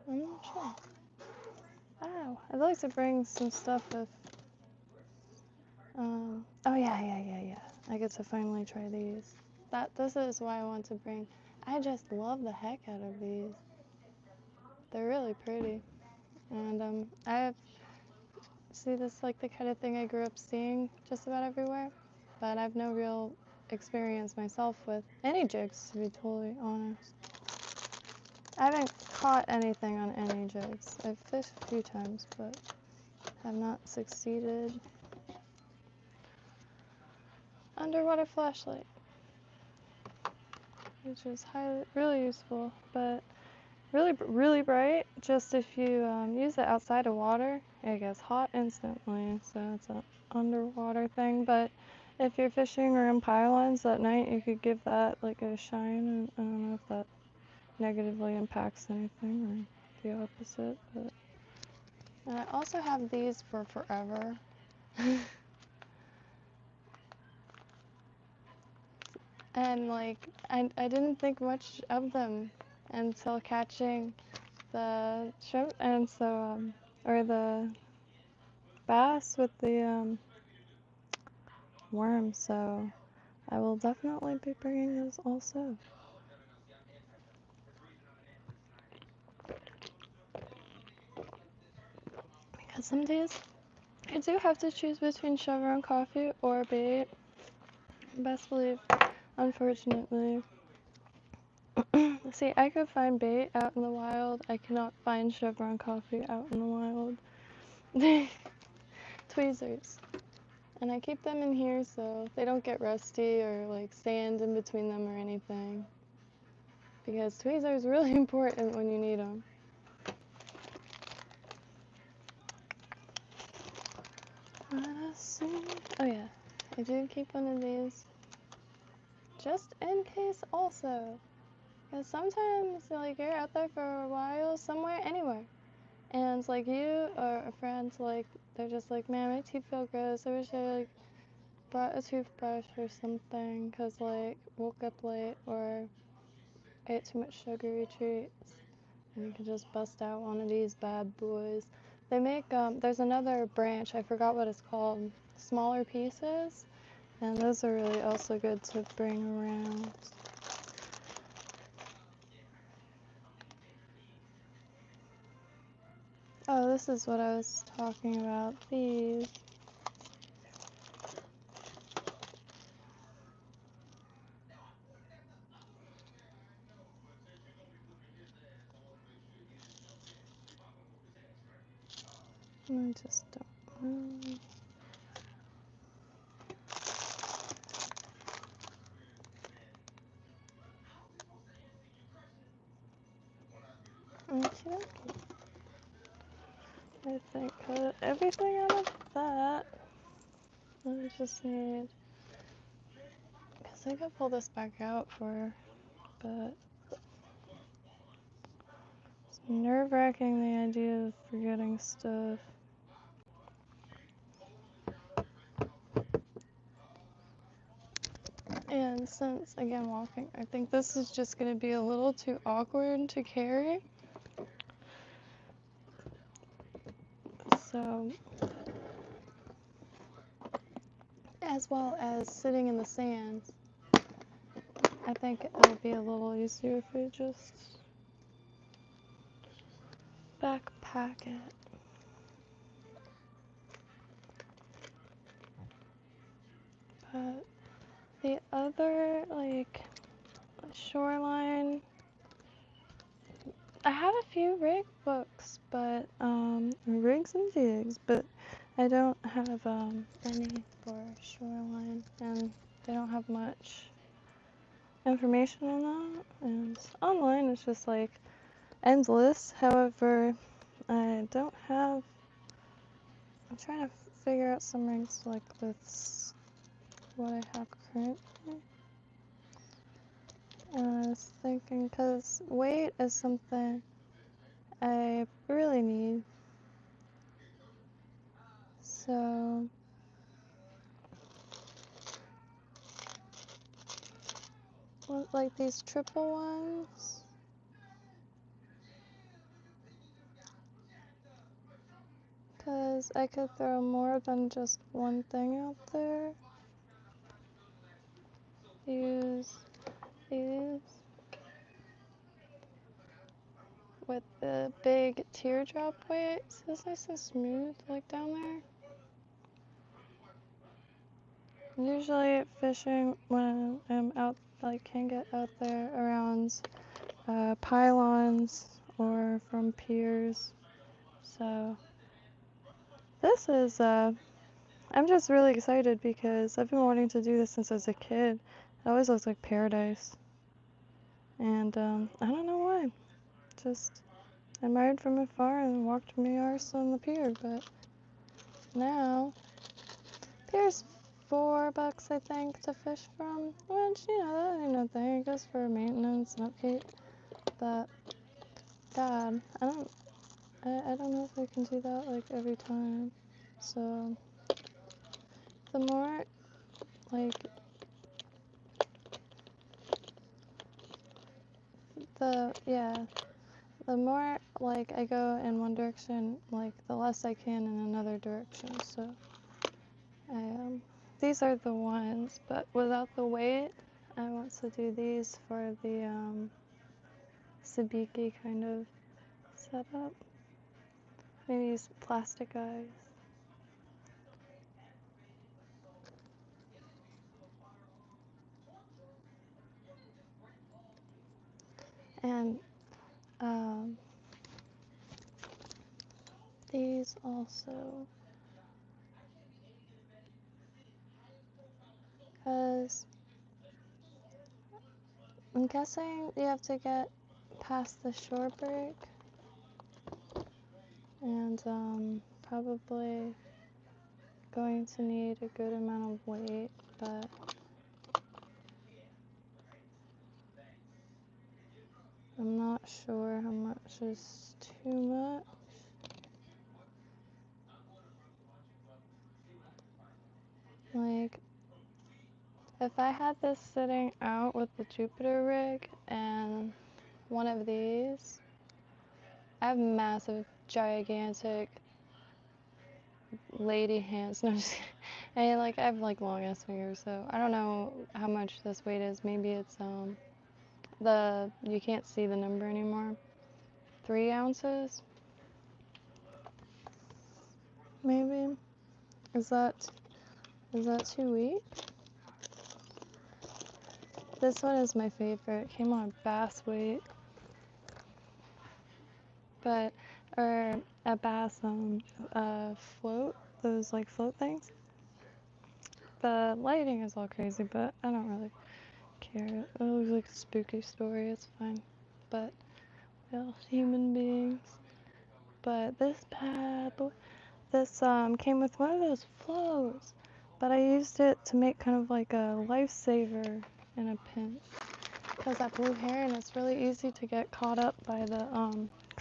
I'm not sure. Ow, I'd like to bring some stuff if, oh yeah. I get to finally try these. This is why I want to bring, I just love the heck out of these. They're really pretty. And see, this is like the kind of thing I grew up seeing just about everywhere, but I've no real experience myself with any jigs, to be totally honest. I haven't caught anything on any jigs. I've fished a few times, but have not succeeded. Underwater flashlight, which is really useful, but really bright. Just if you use it outside of water, it gets hot instantly, so it's an underwater thing. But if you're fishing around pylons at night, you could give that like a shine, and I don't know if that negatively impacts anything or the opposite. But and I also have these for forever. And like I didn't think much of them until catching the shrimp, and so or the bass with the worm, so I will definitely be bringing those also. Because some days I do have to choose between Chevron coffee or bait. Best believe, unfortunately. See, I could find bait out in the wild. I cannot find Chevron coffee out in the wild. Tweezers. And I keep them in here so they don't get rusty or like sand in between them or anything. Because tweezers are really important when you need them. Oh yeah, I do keep one of these just in case also. Because sometimes like you're out there for a while, somewhere, anywhere. And it's like you or a friend, like they're just like, man, my teeth feel gross. I wish I like brought a toothbrush or something, because like woke up late or ate too much sugary treats. And you can just bust out one of these bad boys. They make, there's another branch, I forgot what it's called, smaller pieces. And those are really also good to bring around. Oh, this is what I was talking about, these. I just don't know. Okay. I think cut everything out of that. I just need, because I could pull this back out for, but nerve-wracking, the idea of forgetting stuff. And since, again, walking, I think this is just going to be a little too awkward to carry. So, as well as sitting in the sand, I think it'll be a little easier if we just backpack it. But the other, like, shoreline, I have a few rig books, but, rigs and digs, but I don't have, any for shoreline, and they don't have much information on that, and online it's just, like, endless. However, I don't have, I'm trying to figure out some rigs, like, with what I have currently. And I was thinking, because weight is something I really need. So, like these triple ones. Because I could throw more than just one thing out there. Use these with the big teardrop weights. It's nice and smooth, like down there. Usually fishing when I'm out, like can get out there around pylons or from piers. So this is, I'm just really excited because I've been wanting to do this since I was a kid. It always looks like paradise. And I don't know why. Just admired from afar and walked my arse on the pier. But now, pier's $4, I think, to fish from. Which, you know, that ain't nothing. It goes for maintenance and upkeep. But, God, I don't know if I can do that, like, every time. So, the more, like, the more, like, I go in one direction, like, the less I can in another direction. So, these are the ones, but without the weight, I want to do these for the, sabiki kind of setup. Maybe use plastic eyes. And, these also, because I'm guessing you have to get past the shore break, and probably going to need a good amount of weight, but I'm not sure how much is too much. Like, if I had this sitting out with the Jupiter rig and one of these, I have massive, gigantic lady hands. No, I'm just kidding. I have like long ass fingers, so I don't know how much this weight is. Maybe it's you can't see the number anymore. 3 ounces? Maybe? Is that too weak? This one is my favorite. It came on a bass weight. But, or a bass float, those like float things. The lighting is all crazy, but I don't really care. It looks like a spooky story, it's fine. But we're all human beings. But this bad boy, this came with one of those floats, but I used it to make kind of like a lifesaver in a pinch. Because that blue heron, it's really easy to get caught up by the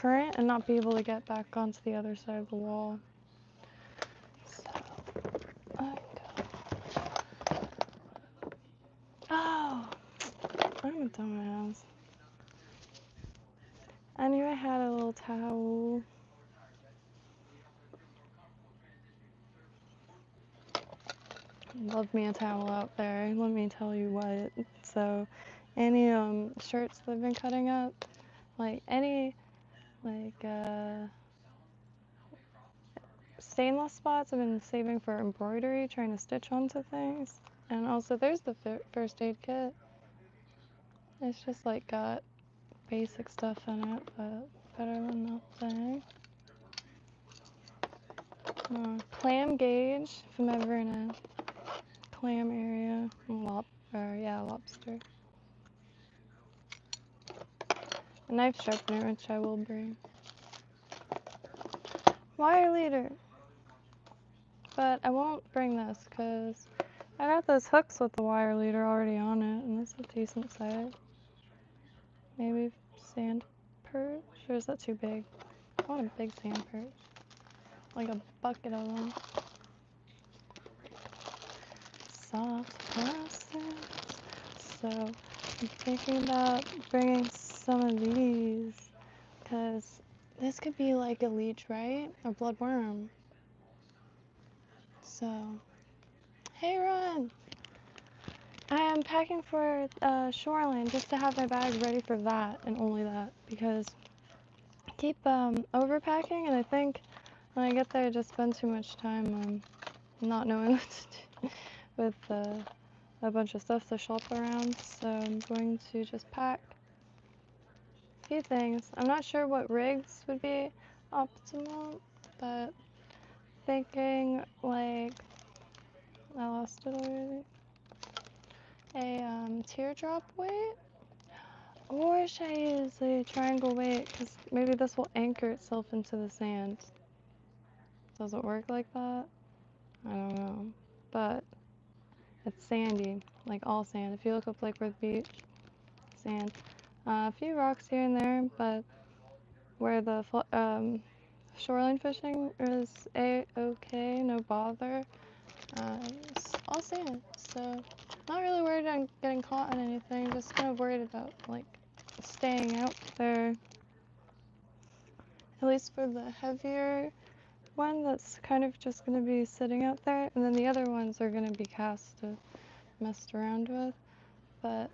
current and not be able to get back onto the other side of the wall. So, oh, I'm a dumbass. I knew I had a little towel. Love me a towel out there, let me tell you what. So, any shirts that I've been cutting up, like any stainless spots I've been saving for embroidery, trying to stitch onto things. And also there's the first aid kit. It's just like got basic stuff in it, but better than nothing. Clam gauge, if I'm ever in a clam area. Lobster. A knife sharpener, which I will bring. Wire leader. But I won't bring this because I got those hooks with the wire leader already on it, and that's a decent size. Maybe sand perch, or is that too big? I want a big sand perch, like a bucket of them. Soft plastic. So I'm thinking about bringing some of these, because this could be like a leech, right? Or bloodworm. So, hey Ron! I am packing for Shoreline just to have my bag ready for that and only that, because I keep overpacking, and I think when I get there I just spend too much time not knowing what to do with a bunch of stuff to shop around. So I'm going to just pack a few things. I'm not sure what rigs would be optimal, but thinking like, I lost it already. A teardrop weight, or should I use a triangle weight, because maybe this will anchor itself into the sand. Does it work like that? I don't know, but it's sandy, like all sand. If you look up Lake Worth Beach, sand. A few rocks here and there, but where the shoreline fishing is a-okay, no bother. It's all sand, so not really worried on getting caught on anything, just kind of worried about like staying out there, at least for the heavier one that's kind of just going to be sitting out there, and then the other ones are going to be cast to messed around with. But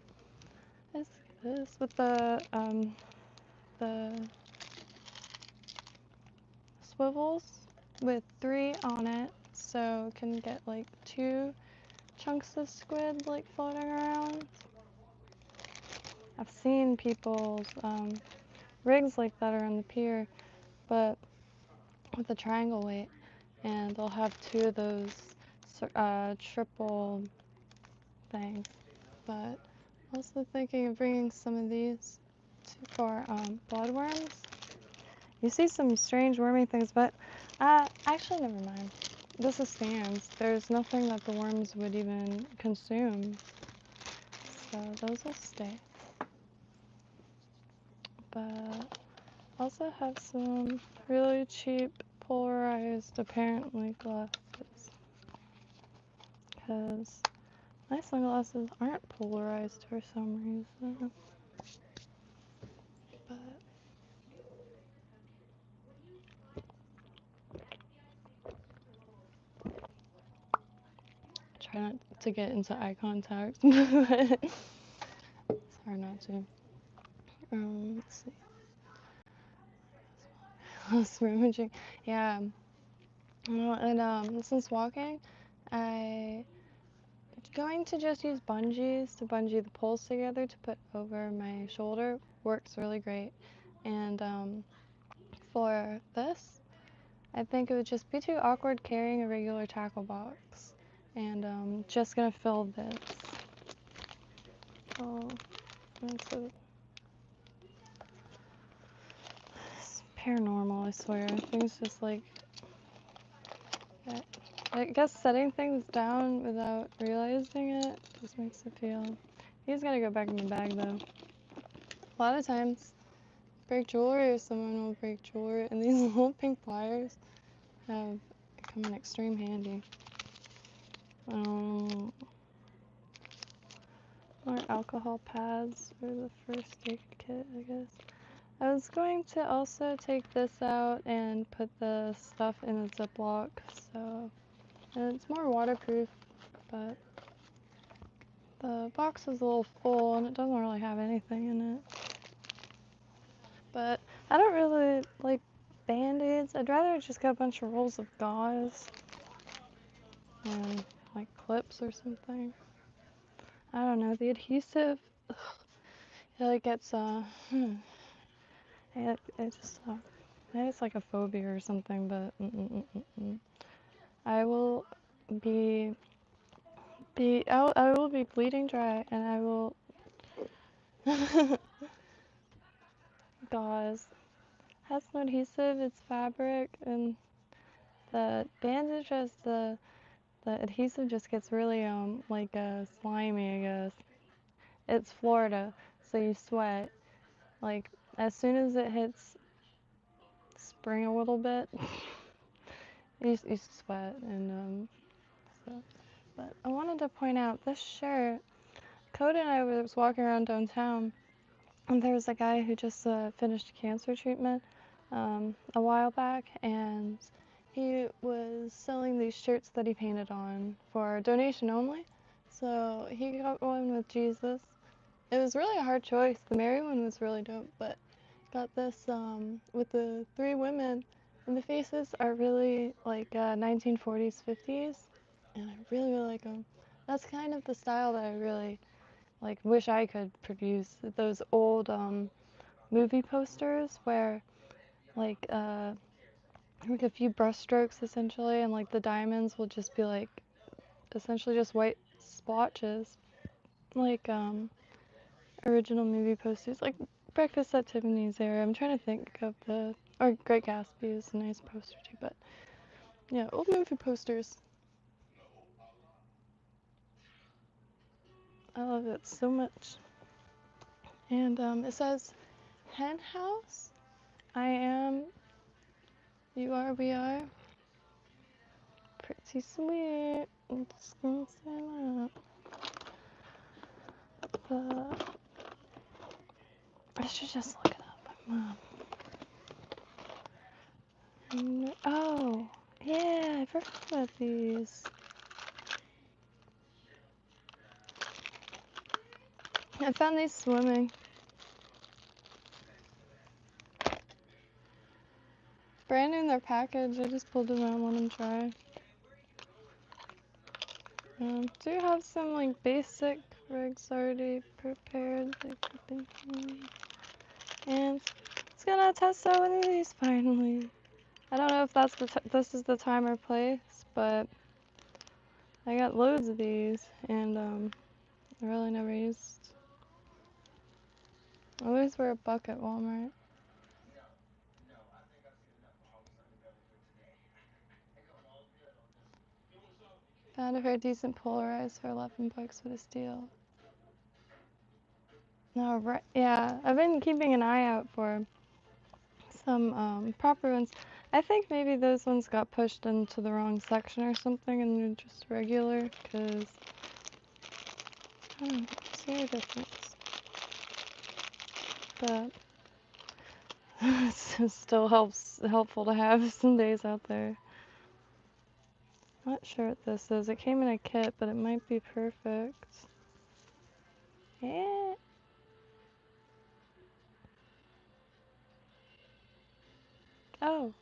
this with the swivels with 3 on it, so can get like 2 chunks of squid like floating around. I've seen people's rigs like that around the pier, but with a triangle weight, and they'll have 2 of those triple things. But also thinking of bringing some of these for bloodworms. You see some strange wormy things, but actually never mind. This is sand. There's nothing that the worms would even consume, so those will stay. But also have some really cheap polarized, apparently, glasses, because my sunglasses aren't polarized for some reason. But try not to get into eye contact, but it's hard not to. Let's see. Less rummaging. Yeah. And since walking, I'm going to just use bungees to bungee the poles together to put over my shoulder. Works really great. And for this, I think it would just be too awkward carrying a regular tackle box. And just gonna fill this. Oh, it's paranormal, I swear. Things just like, I guess setting things down without realizing it just makes it feel. He's gotta go back in the bag though. A lot of times, break jewelry or someone will break jewelry. And these little pink pliers have come in extreme handy. More alcohol pads for the first aid kit, I guess. I was going to also take this out and put the stuff in a Ziploc, so, and it's more waterproof, but the box is a little full and it doesn't really have anything in it. But I don't really like Band-Aids. I'd rather just get a bunch of rolls of gauze and like clips or something. I don't know, the adhesive, ugh, it like gets, it's like a phobia or something, but I will be I will be bleeding dry, and I will gauze has no adhesive. It's fabric, and the bandage has the adhesive just gets really like slimy, I guess. It's Florida, so you sweat like as soon as it hits spring a little bit. you sweat, and so. But I wanted to point out this shirt. Coda and I was walking around downtown, and there was a guy who just finished cancer treatment a while back, and he was selling these shirts that he painted on for donation only. So he got one with Jesus. It was really a hard choice. The Mary one was really dope, but got this with the three women, and the faces are really like 1940s, 50s, and I really, really like them. That's kind of the style that I really like wish I could produce. Those old movie posters where like a few brush strokes essentially, and like the diamonds will just be like essentially just white splotches, like original movie posters, like Breakfast at Tiffany's era. I'm trying to think of or Great Gatsby is a nice poster too, but yeah, old movie posters. I love it so much. And it says, Hen House, I am, you are, we are. Pretty sweet. I'm just gonna say that. But I should just look it up. Oh, yeah, I forgot about these. I found these swimming. Brand new in their package. I just pulled them out and let them try. Do you have some like basic rigs already prepared? And it's gonna test out one of these finally. I don't know if that's this is the time or place, but I got loads of these, and I really never used. I always wear a buck at Walmart. Found a very decent polarized for $11 with a steal. No, right? Yeah, I've been keeping an eye out for some proper ones. I think maybe those ones got pushed into the wrong section or something, and they're just regular. Cause I don't see a difference. But it still helpful to have some days out there. Not sure what this is. It came in a kit, but it might be perfect. Yeah. Oh.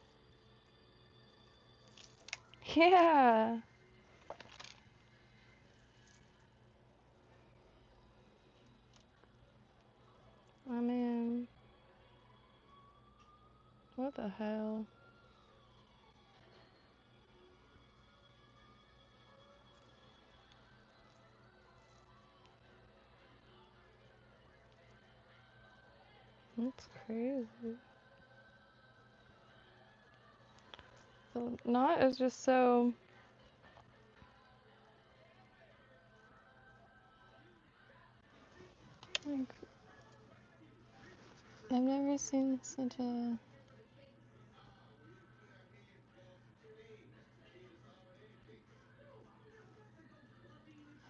Yeah. I mean, what the hell? That's crazy. The knot is just so. Like, I've never seen such a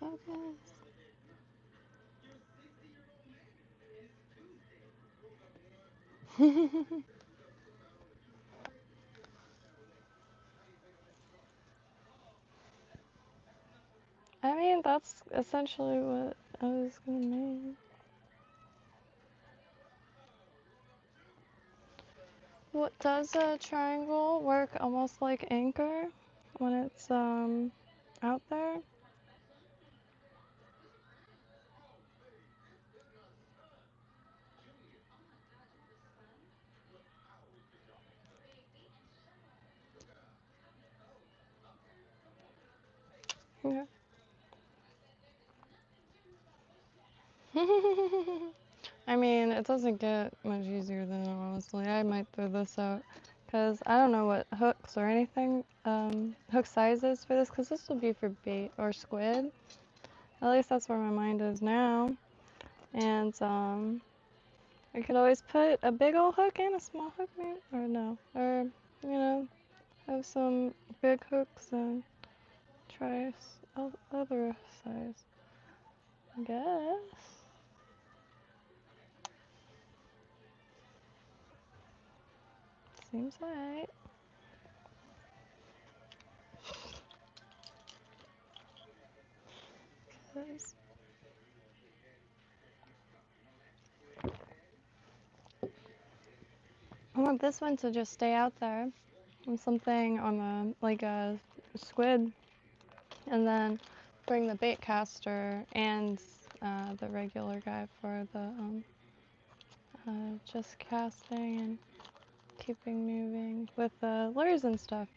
focus. I mean, that's essentially what I was gonna make. What does a triangle work almost like anchor when it's out there? Yeah. I mean, it doesn't get much easier than that, honestly. I might throw this out because I don't know what hooks or anything, hook sizes for this, because this will be for bait or squid. At least that's where my mind is now. And I could always put a big old hook and a small hook, maybe, or no, or you know, have some big hooks and try other size. I guess. Seems right. I want this one to just stay out there and something on the, like a squid, and then bring the bait caster and the regular guy for the just casting and keeping moving with the lures and stuff.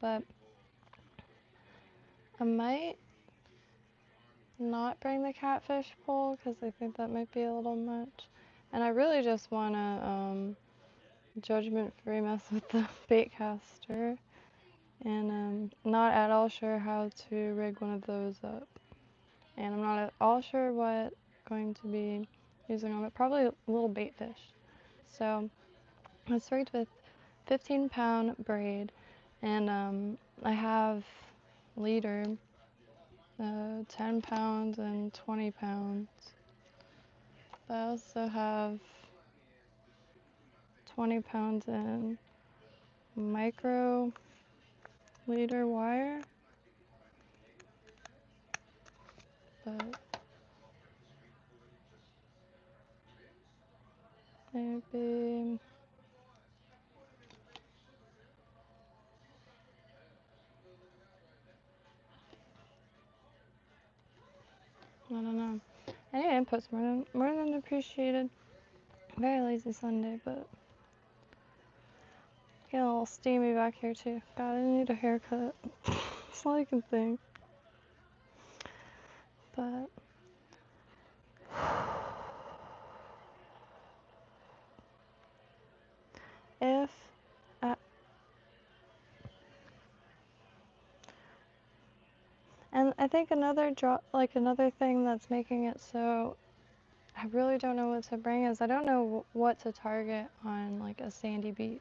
But I might not bring the catfish pole because I think that might be a little much. And I really just want to judgment-free mess with the bait caster. And not at all sure how to rig one of those up. And I'm not at all sure what going to be using on it. Probably a little bait fish. So it's rigged with 15-pound braid, and I have leader, 10 pounds and 20 pounds. But I also have 20 pounds in micro leader wire. But maybe I don't know. Any input's more than appreciated. Very lazy Sunday, but getting a little steamy back here too. God, I need a haircut. That's all I can think. But if I, and I think another another thing that's making it so I really don't know what to bring is I don't know what to target on like a sandy beach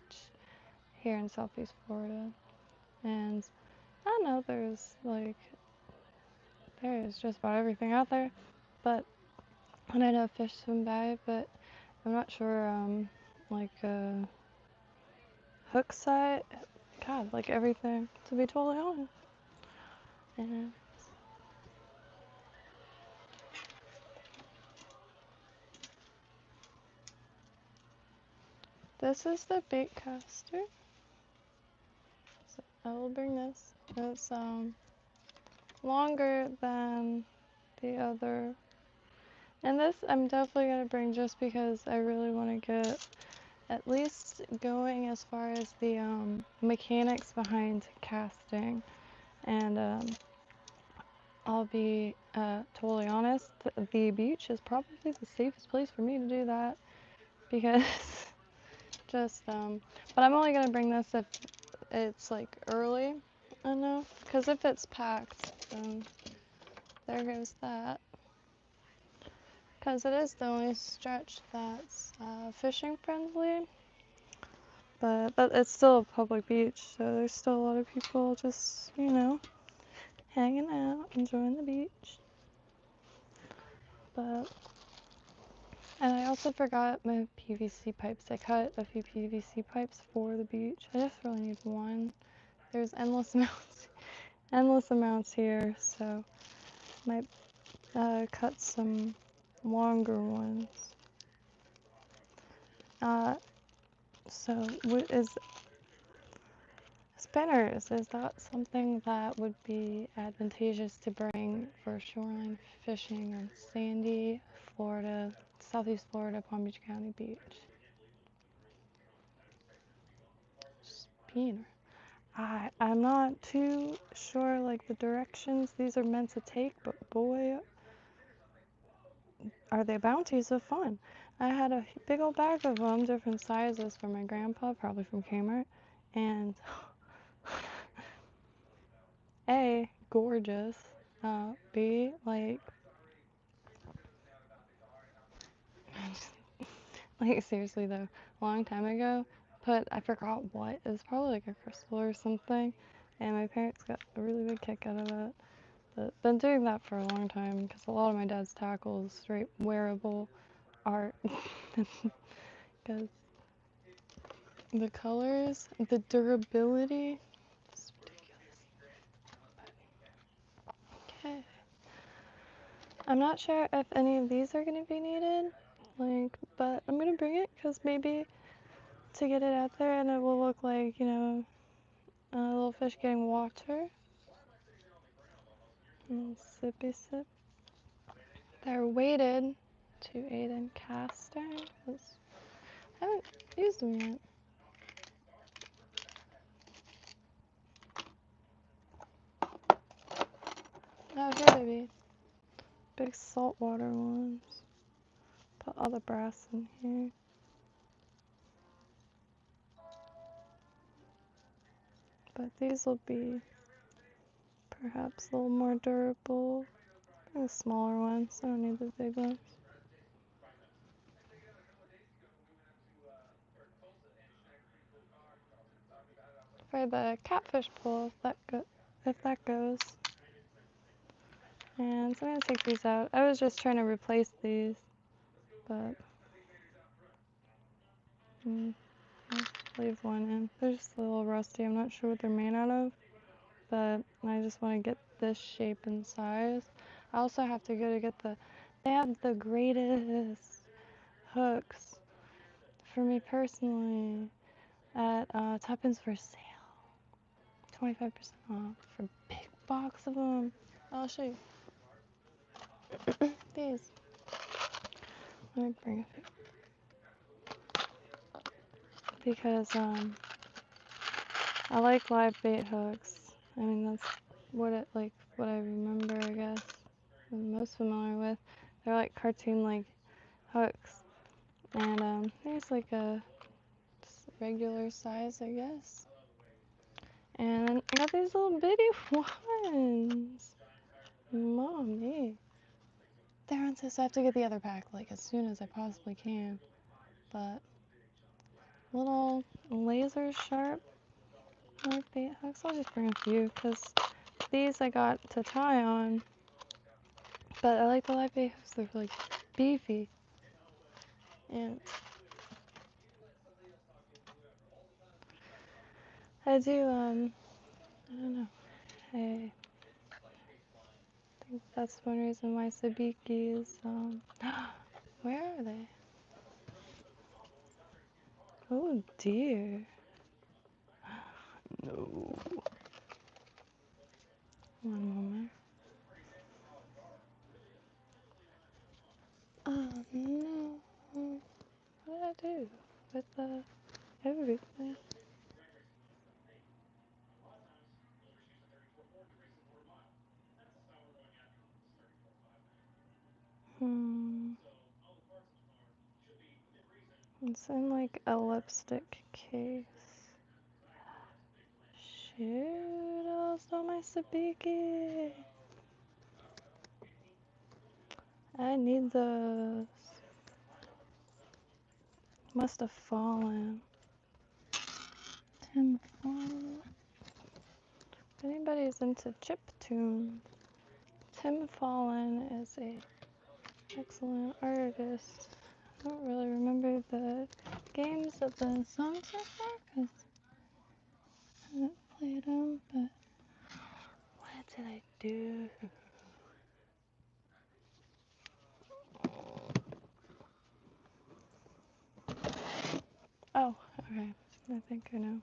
here in Southeast Florida. And I don't know, there's just about everything out there. But and I know fish swim by, but I'm not sure like hook side. God, like everything, to be totally honest. And this is the bait caster. So I will bring this. It's longer than the other. And this I'm definitely gonna bring just because I really want to get at least going as far as the mechanics behind casting. And I'll be totally honest, the beach is probably the safest place for me to do that because just but I'm only gonna bring this if it's like early enough, because if it's packed, then there goes that. because it is the only stretch that's fishing friendly. But it's still a public beach, so there's still a lot of people just, you know, hanging out, enjoying the beach. But, and I also forgot my PVC pipes. I cut a few PVC pipes for the beach. I just really need one. There's endless amounts here, so might cut some longer ones. So what is spinners? Is that something that would be advantageous to bring for shoreline fishing on sandy Florida, Southeast Florida, Palm Beach County beach? Spinner. I'm not too sure like the directions these are meant to take, but boy, are they bounties of fun. I had a big old bag of them, different sizes for my grandpa, probably from Kmart, and A, gorgeous, B, like seriously though, a long time ago, I forgot what, it was probably like a crystal or something, and my parents got a really big kick out of it. But been doing that for a long time because a lot of my dad's tackles straight wearable art. Because the colors, the durability, it's ridiculous. Okay. I'm not sure if any of these are going to be needed, but I'm going to bring it because maybe to get it out there and it will look like, you know, a little fish getting water. Sippy sip. They're weighted to aid in casting. I haven't used them yet. Oh, here they be. Big saltwater ones. Put all the brass in here. But these will be perhaps a little more durable. The smaller ones. I don't need the big ones. For the catfish pool, if that goes. And so I'm gonna take these out. I was just trying to replace these, but I'll leave one in. They're just a little rusty. I'm not sure what they're made out of, but I just want to get this shape and size. I also have to go to get they have the greatest hooks for me personally at Tuppence for sale. 25% off for a big box of them. I'll show you. These. Let me bring a few. Because I like live bait hooks. I mean, that's what I remember, I guess, I'm most familiar with. They're like cartoon-like hooks. And there's like a just regular size, I guess. And I got these little bitty ones. Mommy. They're on sale, so I have to get the other pack like as soon as I possibly can. But little laser sharp live bait hooks. I'll just bring a few because these I got to tie on. But I like the live bait hooks. They're like beefy. And I do, I don't know. I think that's one reason why sabiki is, where are they? Oh dear. No. One moment. Oh no. What did I do with everything? It's in like a lipstick case. Shoot, I lost all my sabiki. I need those. Must have fallen. Tim Fallen. If anybody's into chiptune, Tim Fallen is a excellent artist. I don't really remember the games that the songs are for because I haven't played them, but what did I do? Oh, okay. I think I know.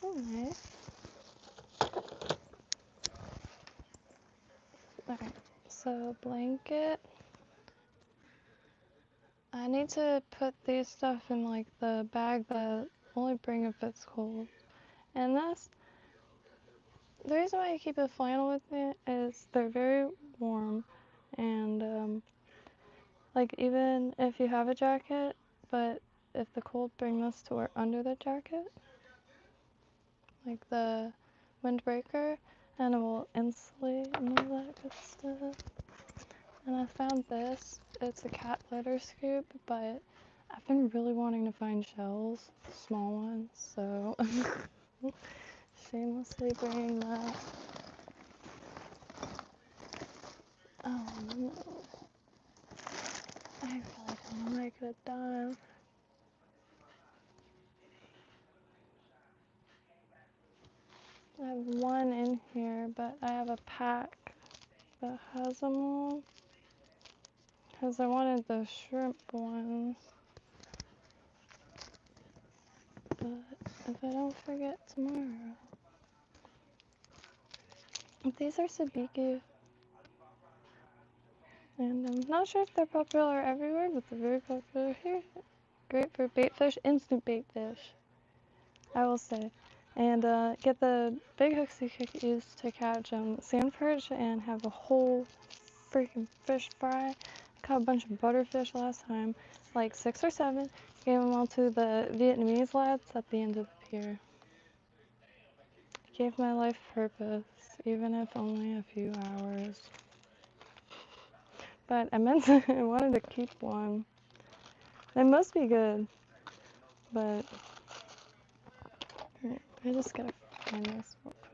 Alright. Alright. So, blanket. I need to put these stuff in like the bag that only bring if it's cold. And this, the reason why I keep a flannel with me is they're very warm. And like even if you have a jacket, but if the cold, bring this to wear under the jacket, like the windbreaker, and it will insulate and all that good stuff. And I found this. It's a cat litter scoop, but I've been really wanting to find shells, small ones, so shamelessly bringing that. Oh no. I really don't know what I could have done. I have one in here, but I have a pack that has them all. Because I wanted the shrimp ones. But if I don't forget tomorrow. These are sabiki. And I'm not sure if they're popular everywhere, but they're very popular here. Great for bait fish, instant bait fish, I will say. And get the big hooks you could use to catch sand perch and have a whole freaking fish fry. I caught a bunch of butterfish last time, like 6 or 7. Gave them all to the Vietnamese lads at the end of the pier. Gave my life purpose, even if only a few hours. But I meant to, I wanted to keep one. They must be good, but I just gotta find this real quick.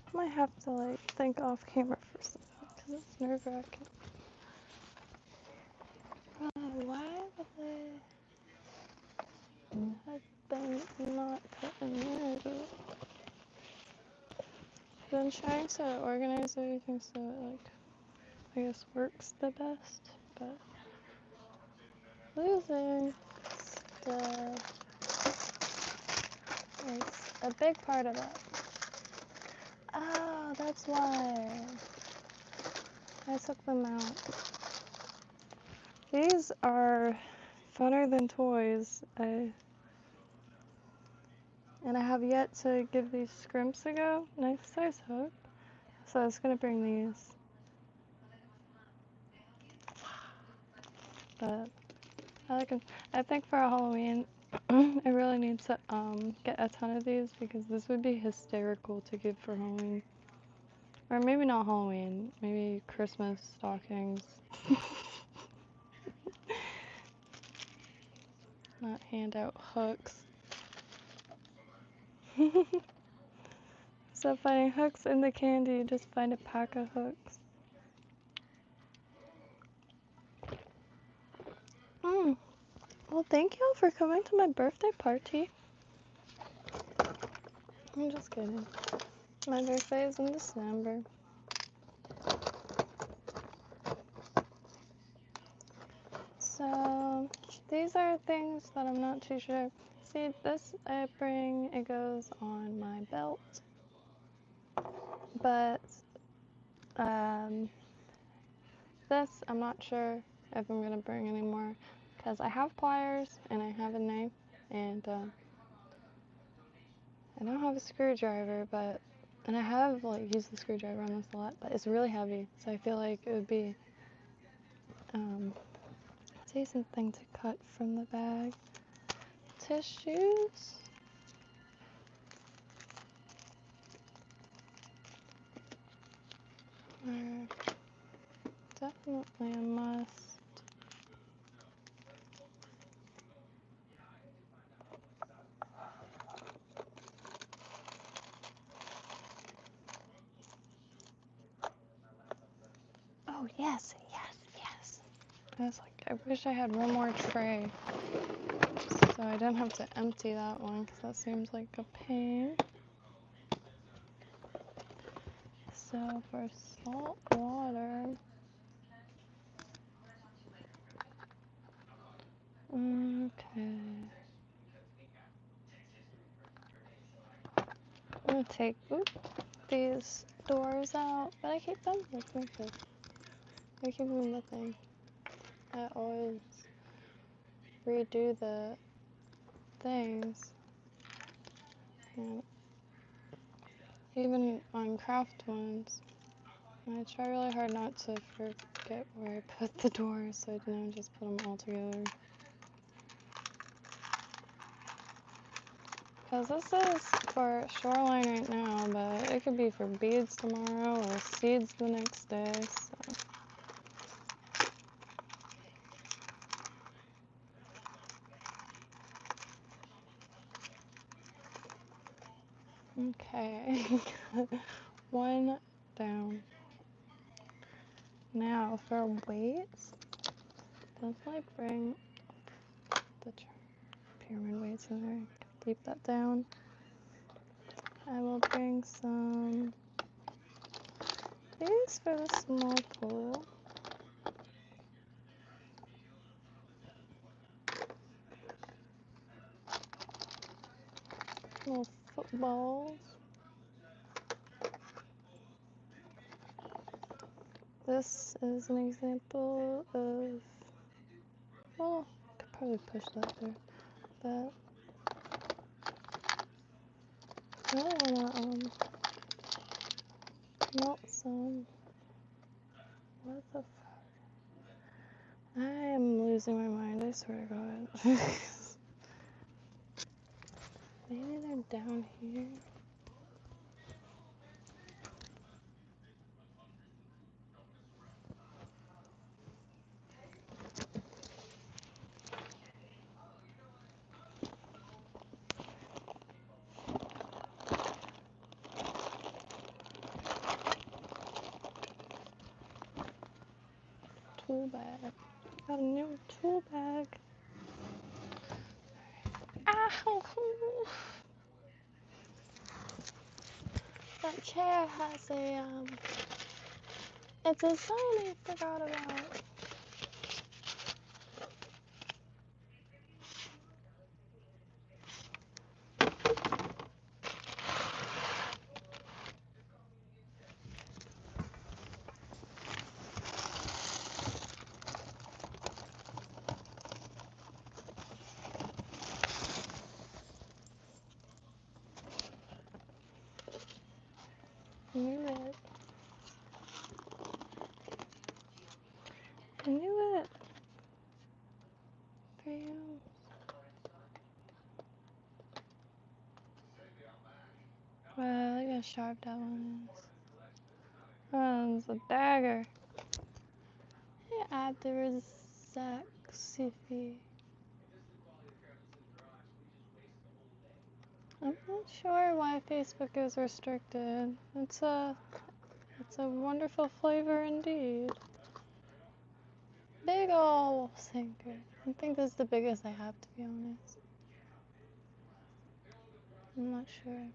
I might have to like think off camera for a second because it's nerve-wracking. Why would they have been not put in there? I've been trying to organize everything so it like I guess works the best, but losing stuff is a big part of it. Oh, that's why I took them out. These are funner than toys. And I have yet to give these scrimps a go. Nice size hook. So I was gonna bring these. But I like them. I think for Halloween, I really need to get a ton of these because this would be hysterical to give for Halloween. Or maybe not Halloween, maybe Christmas stockings. Not hand out hooks. So finding hooks in the candy, you just find a pack of hooks. Well, thank you all for coming to my birthday party. I'm just kidding. My birthday is in December. So, So these are things that I'm not too sure. See, this I bring, it goes on my belt, but this I'm not sure if I'm gonna bring anymore because I have pliers and I have a knife and I don't have a screwdriver, and I have like used the screwdriver on this a lot, but it's really heavy, so I feel like it would be a decent thing to cut from the bag. Tissues. Are definitely a must. Oh yes, yes, yes. I was like, I wish I had one more tray so I didn't have to empty that one because that seems like a pain. So for salt water, okay. I'm gonna take these doors out, but I keep them. Let's make sure. I keep them in the thing. I always redo the things. And even on craft ones, I try really hard not to forget where I put the doors, so I don't just put them all together. Because this is for Shoreline right now, but it could be for beads tomorrow or seeds the next day, so. Okay, one down. Now for weights, definitely bring the pyramid weights in there. Keep that down. I will bring some these for the small pool. Little footballs. This is an example of, well, I could probably push that there, but I really wanna melt some. What the fuck? I am losing my mind, I swear to God. Maybe they're down here. Tool bag. Got a new tool bag. Ow! That chair has a, it's a sign I forgot about. I knew it. I knew it. For you. Wow, look how sharp that one is. Oh, it's a dagger. Add the Zaxifi. I'm not sure why Facebook is restricted. It's a wonderful flavor indeed. Big ol' sinker. I think this is the biggest I have, to be honest. I'm not sure.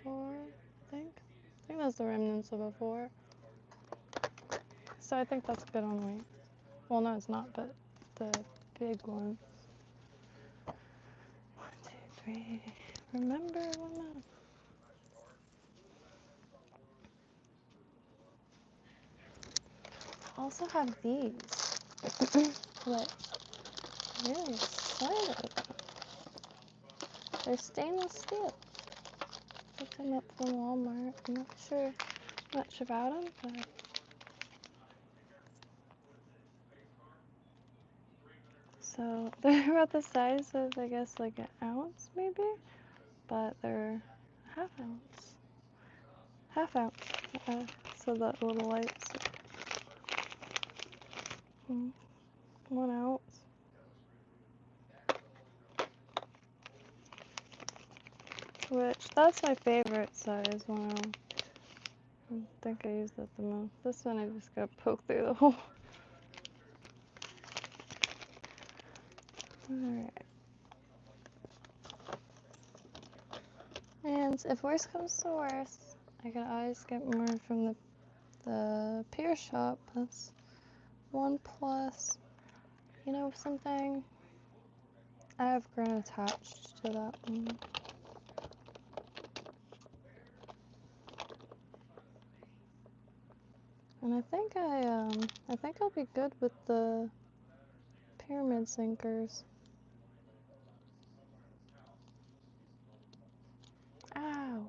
4, I think. I think that's the remnants of a 4. So I think that's good on weight. Well, no, it's not, but the big ones. 1, 2, 3. Remember women. I also have these. What? Really excited about. They're stainless steel. Picked them up from Walmart. I'm not sure much about them, but so they're about the size of, I guess, like an ounce maybe, but they're half ounce. Half ounce. So that little lights. 1 ounce. Which, that's my favorite size, 1 ounce. I think I use that the most. This one I just gotta poke through the hole. Alright. And if worse comes to worse, I can always get more from the peer shop. That's 1 plus. You know something? I have Grin attached to that one. And I think I'll be good with the pyramid sinkers. Ow.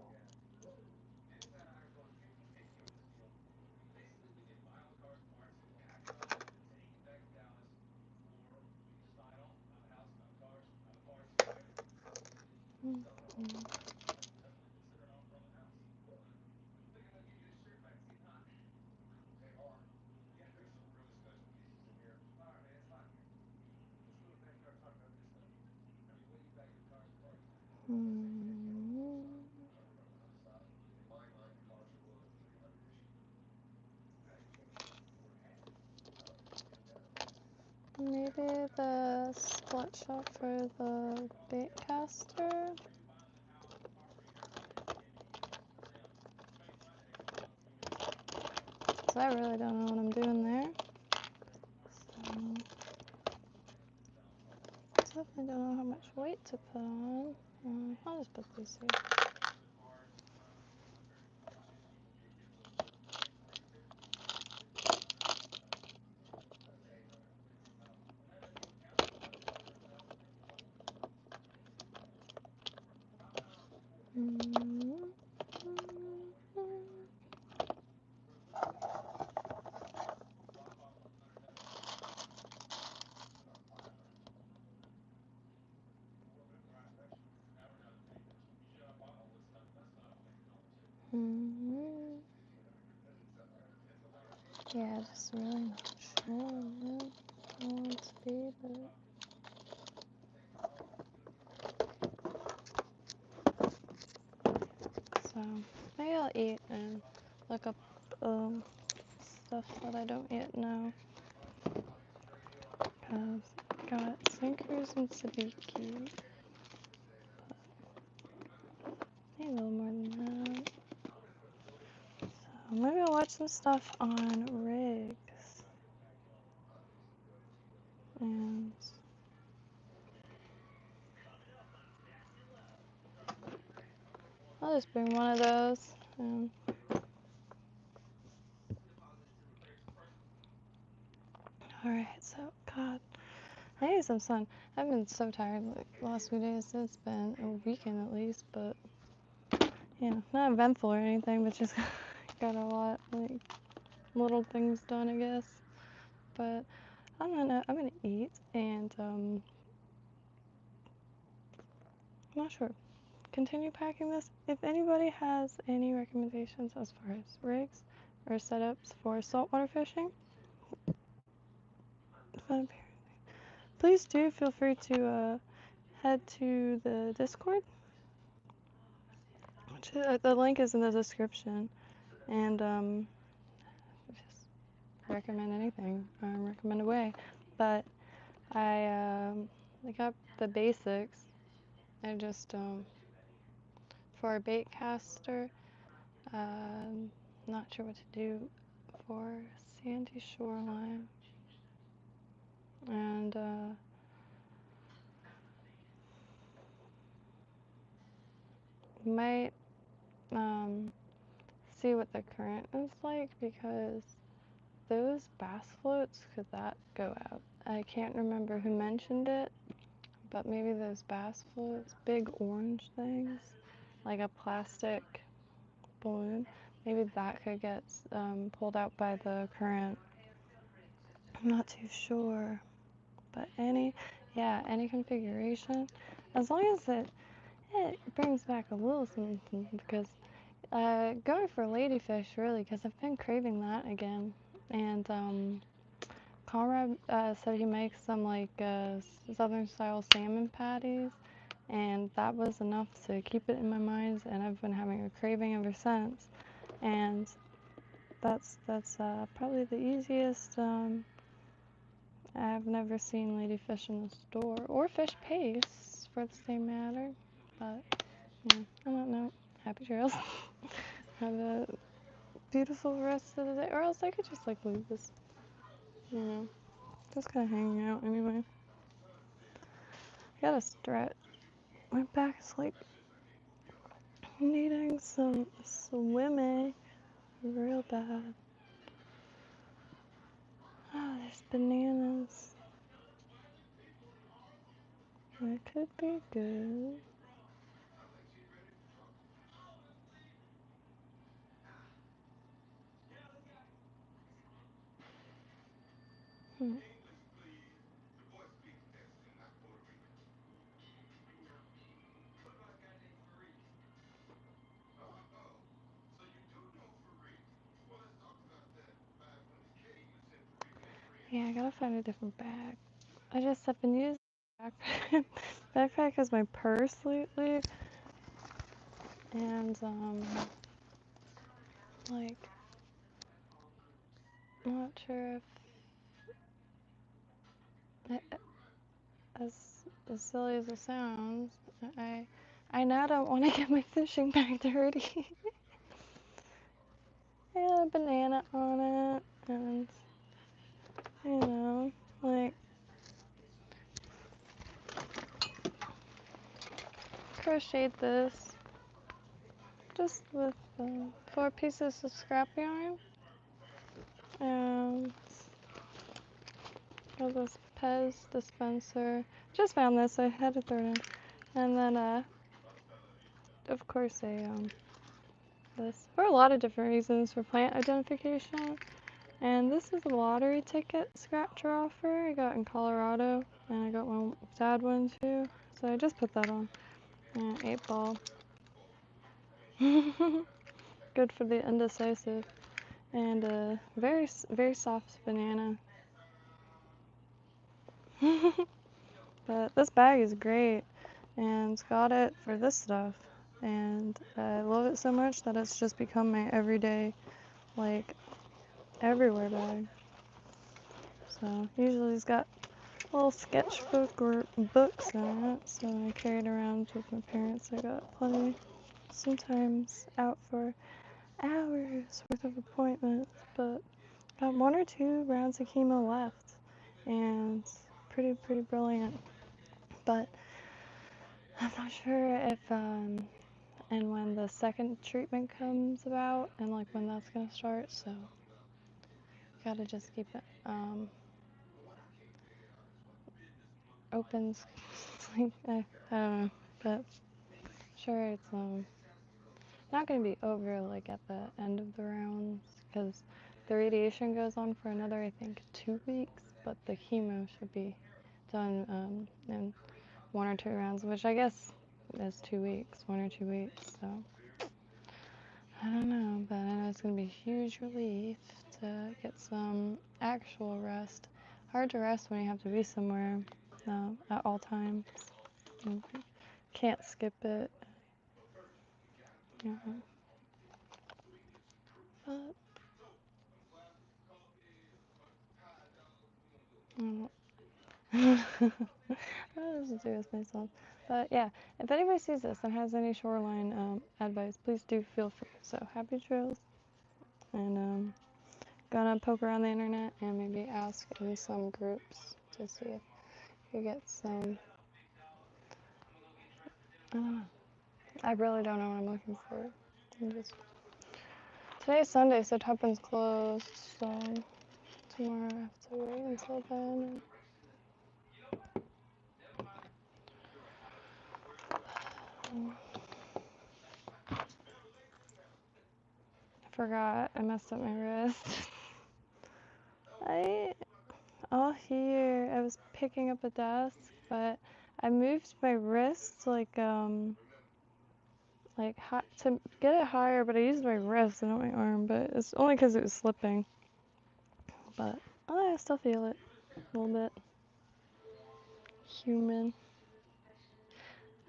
Maybe the split shot for the bait caster. So I really don't know what I'm doing there. So definitely don't know how much weight to put on. I'll just put these here. Yeah, just really not sure what I want it to be, but so maybe I'll eat and look up stuff that I don't yet know. Because I got sinkers and sabiki. Maybe a little more than that. So maybe I'll watch some stuff on rigs. And I'll just bring one of those. Alright, so God, I need some sun. I've been so tired like the last few days. It's been a weekend at least, but you know, not eventful or anything, but just got a lot like little things done, I guess. But I'm gonna eat and I'm not sure. Continue packing this. If anybody has any recommendations as far as rigs or setups for saltwater fishing, please do feel free to head to the Discord. The link is in the description, and just recommend anything, recommend away. But I got the basics. I just for a bait caster, not sure what to do for sandy shoreline, and might see what the current is like, because those bass floats, could that go out? I can't remember who mentioned it, but maybe those bass floats, big orange things, like a plastic balloon, maybe that could get pulled out by the current. I'm not too sure, but any configuration, as long as it brings back a little something, because going for ladyfish, really, because I've been craving that again. And Conrad said he makes some like southern style salmon patties, and that was enough to keep it in my mind, and I've been having a craving ever since. And that's probably the easiest. I've never seen ladyfish in the store, or fish paste for the same matter, but yeah, I don't know. Happy trails. Have a beautiful rest of the day, or else I could just like leave this, just kind of hanging out anyway. Gotta stretch. My back is like needing some swimming real bad. Oh, there's bananas. That could be good. Yeah, I gotta find a different bag. I've been using backpack as my purse lately, and like, I'm not sure if as silly as it sounds, I now don't want to get my fishing bag dirty. I had a banana on it, and like, crocheted this just with 4 pieces of scrap yarn, and got this Pez dispenser. Just found this, so I had to throw it in. And then of course this for a lot of different reasons, for plant identification. And this is a lottery ticket scratcher offer I got in Colorado, and I got one sad one too, so I just put that on. 8 ball. Good for the indecisive. And a very soft banana. But this bag is great, and got it for this stuff, and I love it so much that it's just become my everyday, like, everywhere bag. So usually it's got a little sketchbook or books in it, so I carry it around with my parents. I got plenty, sometimes out for hours worth of appointments, but got 1 or 2 rounds of chemo left, and pretty brilliant. But I'm not sure if and when the second treatment comes about, and like when that's gonna start, so gotta just keep it open. Like, I don't know, but sure it's not gonna be over like at the end of the rounds, because the radiation goes on for another, I think, 2 weeks, but the chemo should be done in 1 or 2 rounds, which I guess is 2 weeks, 1 or 2 weeks. So I don't know, but I know it's gonna be a huge relief to get some actual rest. Hard to rest when you have to be somewhere at all times. You can't skip it. Yeah. But I don't I just do with myself. But yeah, if anybody sees this and has any shoreline advice, please do feel free. So happy trails, and gonna poke around the internet and maybe ask in some groups to see if you get some. I don't know. I really don't know what I'm looking for. Today's Sunday, so Tupper's closed, so tomorrow I have to wait until then. I forgot, I messed up my wrist. All here, I was picking up a desk, but I moved my wrist to to get it higher, but I used my wrist and not my arm, but it's only because it was slipping. But I still feel it a little bit. Human.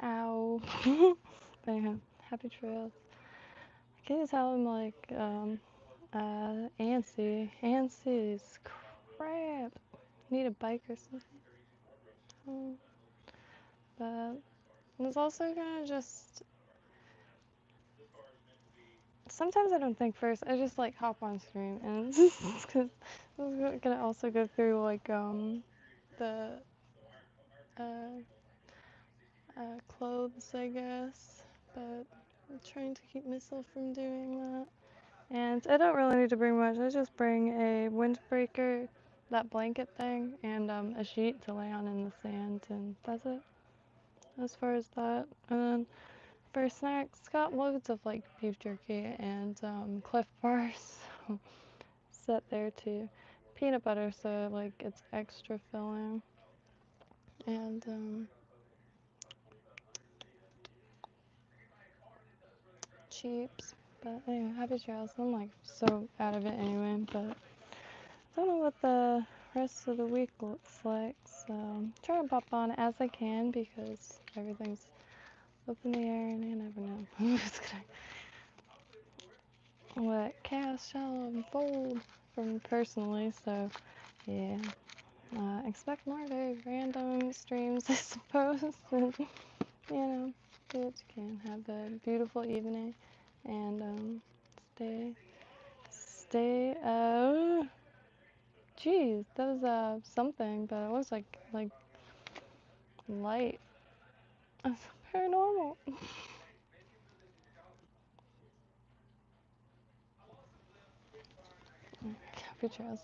Ow. But anyhow, happy trails. I can't tell I'm antsy. Antsy's crap. Need a bike or something. But I was also gonna just. Sometimes I don't think first. I just hop on stream, and because I was gonna also go through the clothes, I guess. But I'm trying to keep myself from doing that. And I don't really need to bring much. I just bring a windbreaker, that blanket thing, and a sheet to lay on in the sand, and that's it. As far as that. And then for snacks, got loads of beef jerky and Cliff Bars set there too. Peanut butter, so it's extra filling. And cheaps. But anyway, happy trails. I'm so out of it anyway, but I don't know what the rest of the week looks like, so I'm trying to pop on as I can because everything's up in the air and you never know. I'm just gonna what chaos shall unfold from personally, so yeah. Expect more very random streams, I suppose, and do what you can. Have a beautiful evening and stay geez, that was something, but it looks like light. That's paranormal. Happy trails.